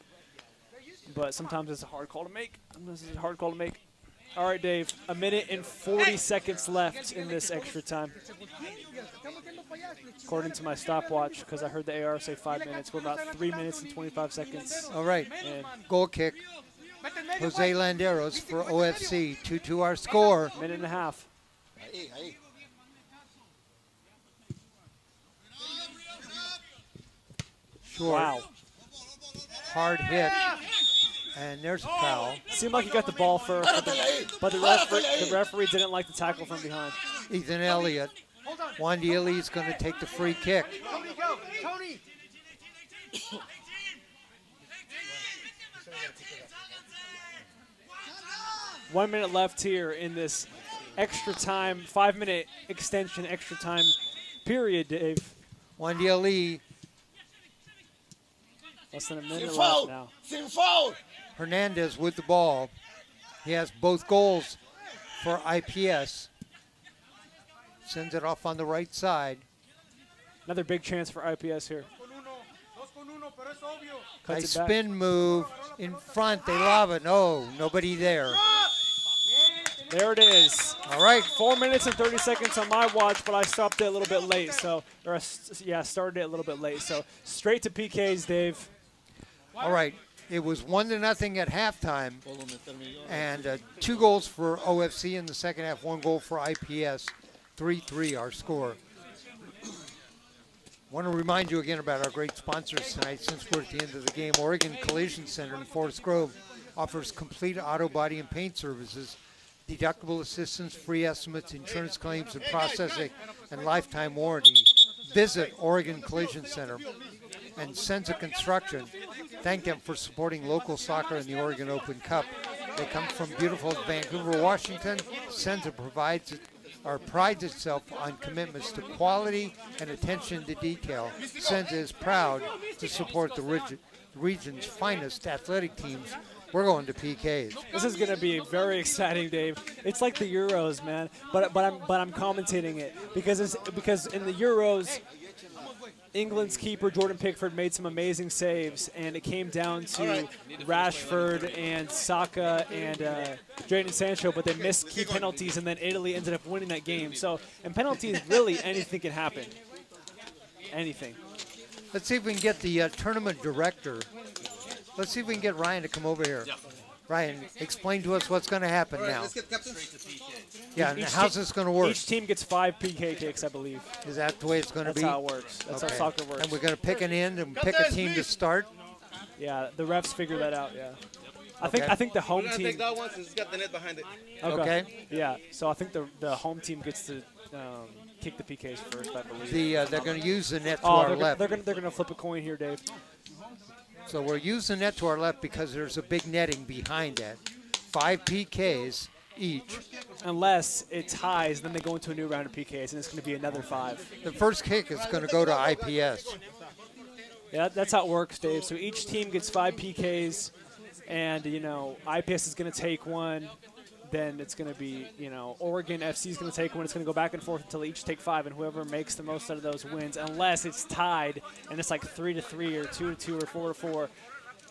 But sometimes it's a hard call to make. All right, Dave. 1 minute and 40 seconds left in this extra time. According to my stopwatch, because I heard the AR say 5 minutes, we're about 3 minutes and 25 seconds. All right. And goal kick. Jose Landeros for OFC. 2-2 our score. Minute and a half. Short. Wow. Hard hit. And there's a foul. Seemed like he got the ball first, but the referee didn't like the tackle from behind. Ethan Elliott. Wandieli is going to take the free kick. Tony. 1 minute left here in this extra time, 5 minute extension, extra time period, Dave. Wandieli. Less than a minute left now. Hernandez with the ball. He has both goals for IPS. Sends it off on the right side. Another big chance for IPS here. Nice spin move in front. They lob it. No, nobody there. There it is. All right. 4 minutes and 30 seconds on my watch, but I stopped it a little bit late. Started it a little bit late. So straight to PKs, Dave. All right. It was 1-0 at halftime, and 2 goals for OFC in the second half, 1 goal for IPS, 3-3 our score. Want to remind you again about our great sponsors tonight since we're at the end of the game. Oregon Collision Center in Forest Grove offers complete auto, body, and paint services, deductible assistance, free estimates, insurance claims and processing, and lifetime warranty. Visit Oregon Collision Center. And Senza Construction, thank them for supporting local soccer in the Oregon Open Cup. They come from beautiful Vancouver, Washington. Senza prides itself on commitments to quality and attention to detail. Senza is proud to support the region's finest athletic teams. We're going to PKs. This is going to be very exciting, Dave. It's like the Euros, man. But I'm commentating it because in the Euros, England's keeper, Jordan Pickford, made some amazing saves, and it came down to Rashford and Saka and Jadon Sancho, but they missed key penalties, and then Italy ended up winning that game. So, in penalties, really anything can happen. Anything. Let's see if we can get the tournament director. Let's see if we can get Ryan to come over here. Yeah. Ryan, explain to us what's going to happen now. Let's get captain. Yeah, and how's this going to work? Each team gets 5 PK kicks, I believe. Is that the way it's going to be? That's how it works. That's how soccer works. And we're going to pick an end and pick a team to start? Yeah, the refs figure that out, yeah. I think the home team... We're going to take that one since it's got the net behind it. Okay. Yeah, so I think the home team gets to kick the PKs first, I believe. They're going to use the net to our left. They're going to flip a coin here, Dave. So we're using the net to our left because there's a big netting behind that. 5 PKs, each. Unless it ties, then they go into a new round of PKs, and it's going to be another 5. The first kick is going to go to IPS. Yeah, that's how it works, Dave. So each team gets 5 PKs, and, IPS is going to take one. Then it's going to be, Oregon FC is going to take one. It's going to go back and forth until they each take 5, and whoever makes the most out of those wins, unless it's tied, and it's like 3-3 or 2-2 or 4-4.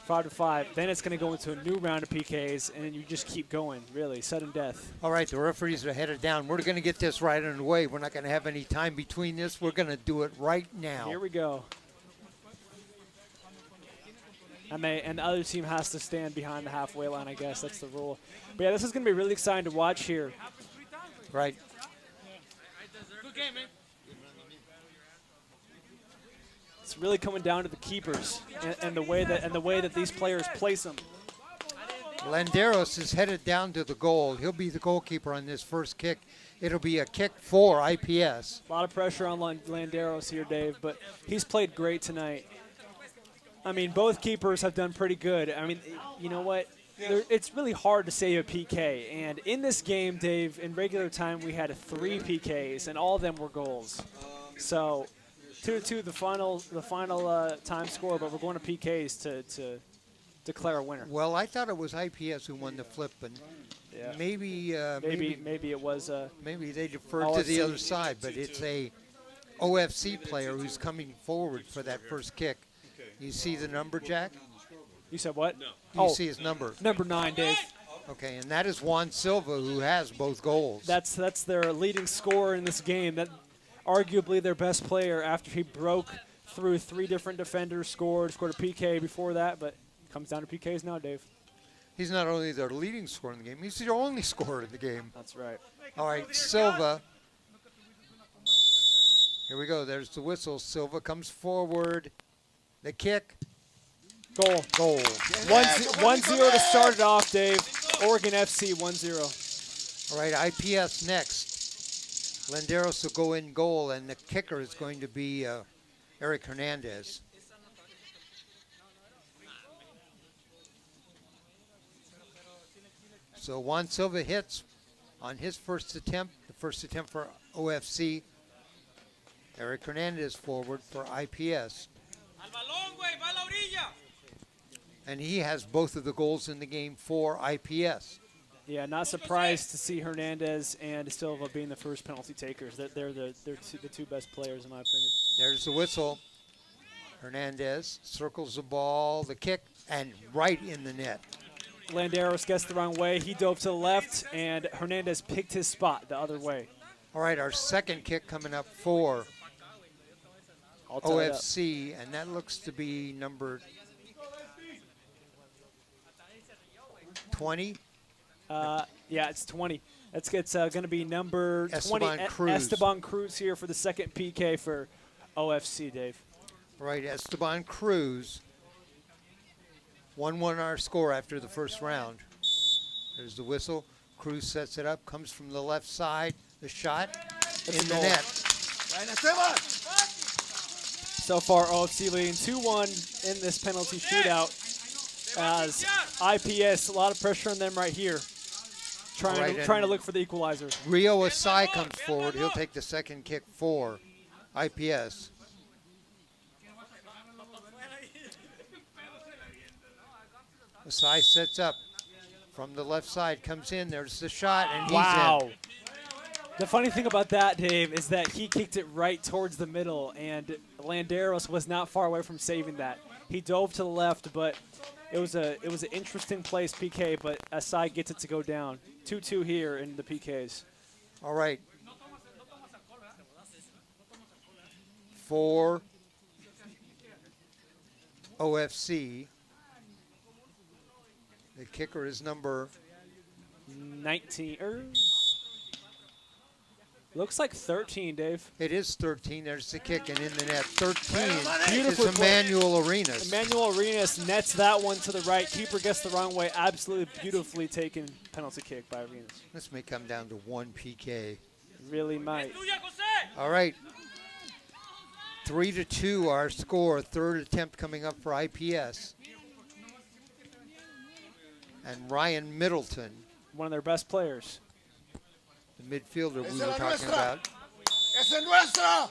5-5. Then it's going to go into a new round of PKs, and then you just keep going, really, sudden death. All right, the referees are headed down. We're going to get this right underway. We're not going to have any time between this. We're going to do it right now. Here we go. And the other team has to stand behind the halfway line, I guess. That's the rule. But, yeah, this is going to be really exciting to watch here. Right. Good game, man. It's really coming down to the keepers and the way that these players place them. Landeros is headed down to the goal. He'll be the goalkeeper on this first kick. It'll be a kick for IPS. A lot of pressure on Landeros here, Dave, but he's played great tonight. I mean, both keepers have done pretty good. I mean, you know what? It's really hard to save a PK. And in this game, Dave, in regular time, we had 3 PKs, and all of them were goals. So 2-2 the final time score, but we're going to PKs to declare a winner. Well, I thought it was IPS who won the flip, and yeah. maybe it was. Maybe they deferred OFC. to the other side, but it's a OFC player who's coming forward for that first kick. You see the number, Jack? You said what? No. You see his number. Number 9, Dave. Okay, and that is Juan Silva, who has both goals. That's their leading scorer in this game. That arguably their best player after he broke through 3 different defenders, scored a PK before that, but it comes down to PKs now, Dave. He's not only their leading scorer in the game, he's the only scorer in the game. That's right. All right, Silva. Here we go. There's the whistle. Silva comes forward. The kick. Goal. 1-0 to start it off, Dave. Oregon FC 1-0. All right, IPS next. Landeros will go in goal, and the kicker is going to be Eric Hernandez. So Juan Silva hits on his first attempt, the first attempt for OFC. Eric Hernandez forward for IPS. And he has both of the goals in the game for IPS. Yeah, not surprised to see Hernandez and Silva being the first penalty takers. They're the 2 best players, in my opinion. There's the whistle. Hernandez circles the ball, the kick, and right in the net. Landeros gets the wrong way. He dove to the left, and Hernandez picked his spot the other way. All right, our second kick coming up for OFC, and that looks to be number 20. Yeah, it's 20. It's going to be number 20. Esteban Cruz here for the second PK for OFC, Dave. All right, Esteban Cruz. 1-1 our score after the first round. There's the whistle. Cruz sets it up, comes from the left side. The shot in the net. So far, OFC leading 2-1 in this penalty shootout. As IPS, a lot of pressure on them right here. Trying to look for the equalizer. Rio Asai comes forward. He'll take the second kick for IPS. Asai sets up from the left side, comes in. There's the shot, and he's in. The funny thing about that, Dave, is that he kicked it right towards the middle, and Landeros was not far away from saving that. He dove to the left, but it was an interesting place, PK, but Asai gets it to go down. 2-2 here in the PKs. All right. For OFC, the kicker is number 19. Looks like 13, Dave. It is 13. There's the kick, and in the net. 13 is Emmanuel Arenas. Emmanuel Arenas nets that one to the right. Keeper gets the wrong way. Absolutely beautifully taken penalty kick by Arenas. This may come down to 1 PK. Really might. All right. 3-2 our score. Third attempt coming up for IPS. And Ryan Middleton one of their best players. The midfielder we Esa were la talking nuestra. about. ¡Esa es nuestra!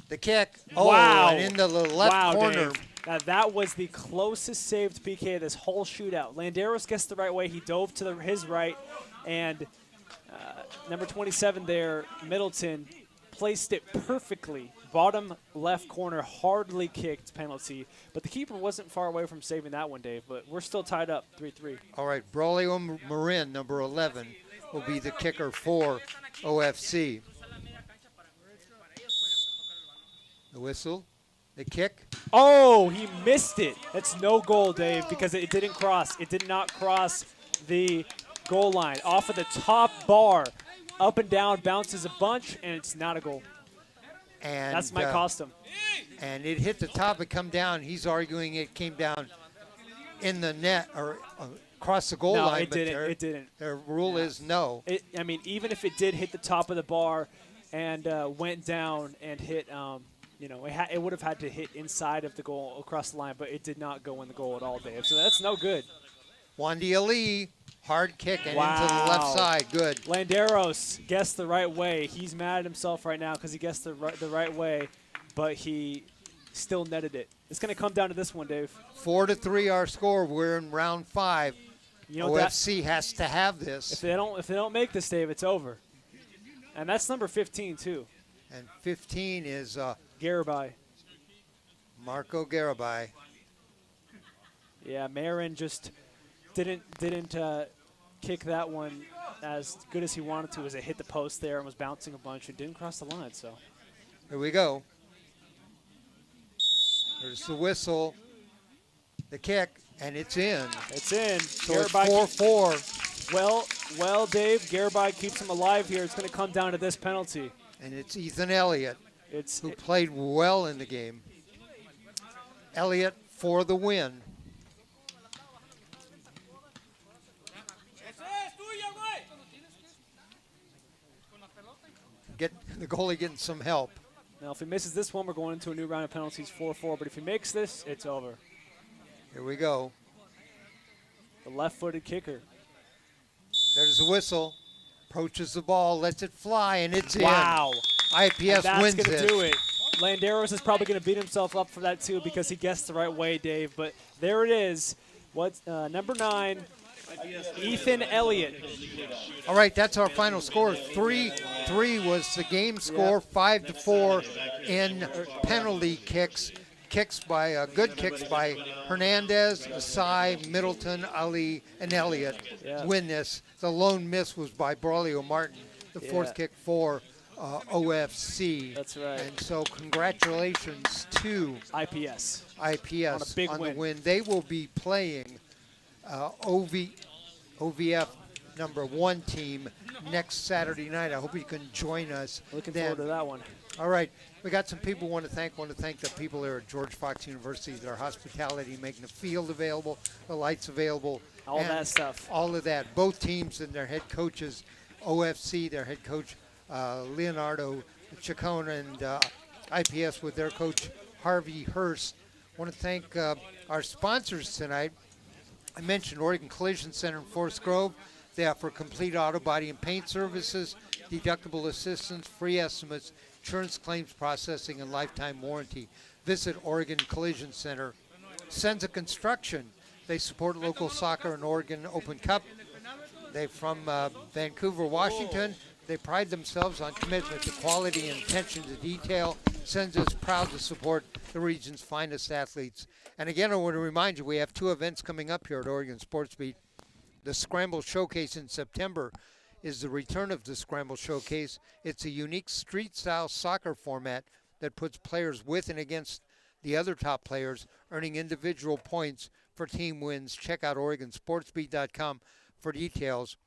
The kick. Oh, Wow. and into the left corner. Dave. Now, that was the closest saved PK of this whole shootout. Landeros gets the right way. He dove to his right, and number 27 there, Middleton, placed it perfectly. Bottom left corner, hardly kicked penalty. But the keeper wasn't far away from saving that one, Dave. But we're still tied up 3-3. All right, Braulio Marin, number 11, will be the kicker for OFC. The whistle, the kick. Oh, he missed it. That's no goal, Dave, because it didn't cross. It did not cross the goal line. Off of the top bar, up and down, bounces a bunch, and it's not a goal. And that's my cost him. And it hit the top and come down. He's arguing it came down in the net or across the goal line. No, it didn't. It didn't. The rule is no. I mean, even if it did hit the top of the bar and went down and hit, it would have had to hit inside of the goal across the line, but it did not go in the goal at all, Dave. So that's no good. Wandy Ali, hard kick and into the left side. Good. Landeros guessed the right way. He's mad at himself right now because he guessed the right way, but he still netted it. It's going to come down to this one, Dave. 4-3 our score. We're in round 5. OFC has to have this. If they don't make this, Dave, it's over. And that's number 15 too. And 15 is Garibay. Marco Garibay. Yeah, Marin just didn't kick that one as good as he wanted to, as it hit the post there and was bouncing a bunch and didn't cross the line. So here we go. There's the whistle, the kick, and it's in. It's in. So it's 4-4. Well, Dave, Garibay keeps him alive here. It's going to come down to this penalty. And it's Ethan Elliott, who played well in the game. Elliott for the win. Get the goalie getting some help. Now, if he misses this one, we're going into a new round of penalties, 4-4. But if he makes this, it's over. Here we go. The left-footed kicker. There's the whistle. Approaches the ball, lets it fly, and it's wow. in. IPS wins That's it. going to do it. Landeros is probably going to beat himself up for that, too, because he guessed the right way, Dave. But there it is. Number 9, Ethan Elliott. All right, that's our final score. 3-3 was the game score. 5-4 in penalty kicks. Good kicks by Hernandez, Asai, Middleton, Ali, and Elliott win this. The lone miss was by Braulio Martin, the fourth kick for OFC. That's right. And so congratulations to IPS on a big on win. the win. They will be playing OVF number 1 team next Saturday night. I hope you can join us. Looking then. forward to that one. All right. We got some people want to thank the people there at George Fox University, their hospitality, making the field available, the lights available. All that stuff. All of that. Both teams and their head coaches, OFC, their head coach, Leonardo Chacon, and IPS with their coach, Harvey Hurst. I want to thank our sponsors tonight. I mentioned Oregon Collision Center in Forest Grove. They offer complete auto body and paint services, deductible assistance, free estimates, insurance claims processing, and lifetime warranty. Visit Oregon Collision Center. Senza Construction. They support local soccer and Oregon Open Cup. They're from Vancouver, Washington. They pride themselves on commitment to quality and attention to detail. Senza is proud to support the region's finest athletes. And again, I want to remind you, we have 2 events coming up here at Oregon Sports Beat. The Scramble Showcase in September is the return of the Scramble Showcase. It's a unique street-style soccer format that puts players with and against the other top players, earning individual points for team wins. Check out OregonSportsBeat.com for details.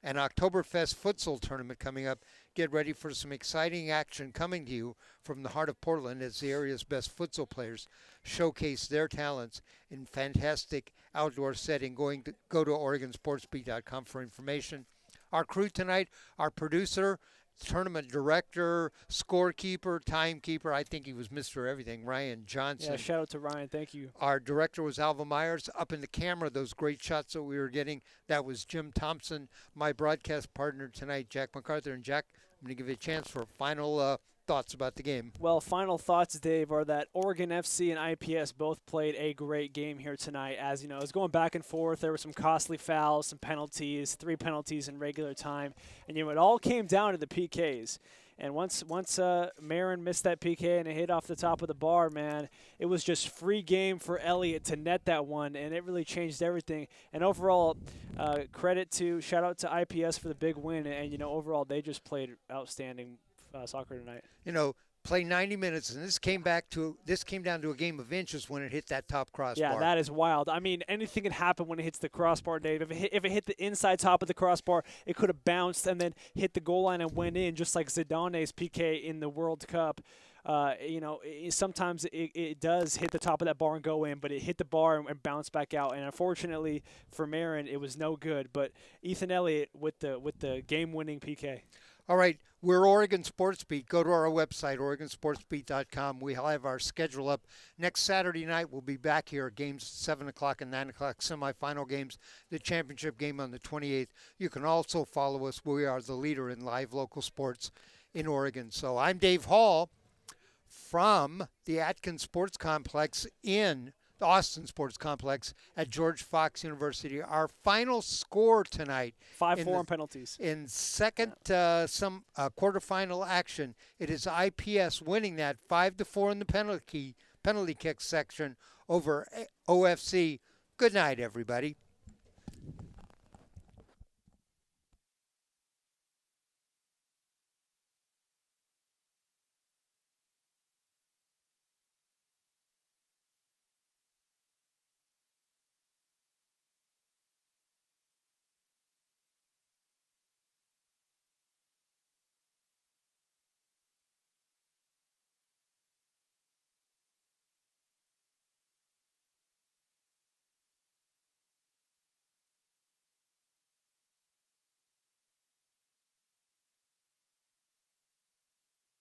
An Oktoberfest futsal tournament coming up. Get ready for some exciting action coming to you from the heart of Portland as the area's best futsal players showcase their talents in fantastic outdoor setting. Go to OregonSportsBeat.com for information. Our crew tonight, our producer, tournament director, scorekeeper, timekeeper. I think he was Mr. Everything, Ryan Johnson. Yeah, shout out to Ryan. Thank you. Our director was Alva Myers. Up in the camera, those great shots that we were getting, that was Jim Thompson. My broadcast partner tonight, Jack McArthur. And Jack, I'm going to give you a chance for final thoughts about the game. Well, final thoughts, Dave, are that Oregon FC and IPS both played a great game here tonight. As you know, it was going back and forth. There were some costly fouls, some penalties, 3 penalties in regular time, and it all came down to the PKs. And once Marin missed that PK and it hit off the top of the bar, man, it was just free game for Elliott to net that one, and it really changed everything. And overall, shout out to IPS for the big win. And overall, they just played outstanding soccer tonight. Play 90 minutes, and this came down to a game of inches when it hit that top crossbar. Yeah, that is wild. I mean, anything can happen when it hits the crossbar, Dave. If it hit the inside top of the crossbar, it could have bounced and then hit the goal line and went in, just like Zidane's PK in the World Cup. Sometimes it does hit the top of that bar and go in, but it hit the bar and bounced back out. And unfortunately for Marin, it was no good. But Ethan Elliott with the game-winning PK. All right, we're Oregon Sports Beat. Go to our website, OregonSportsBeat.com. We have our schedule up. Next Saturday night, we'll be back here. Games 7 o'clock and 9 o'clock, semifinal games, the championship game on the 28th. You can also follow us. We are the leader in live local sports in Oregon. So I'm Dave Hall from the Atkins Sports Complex in the Austin Sports Complex at George Fox University. Our final score tonight, 5-4 in penalties. In second quarterfinal action, it is IPS winning that 5-4 in the penalty kick section over OFC. Good night, everybody.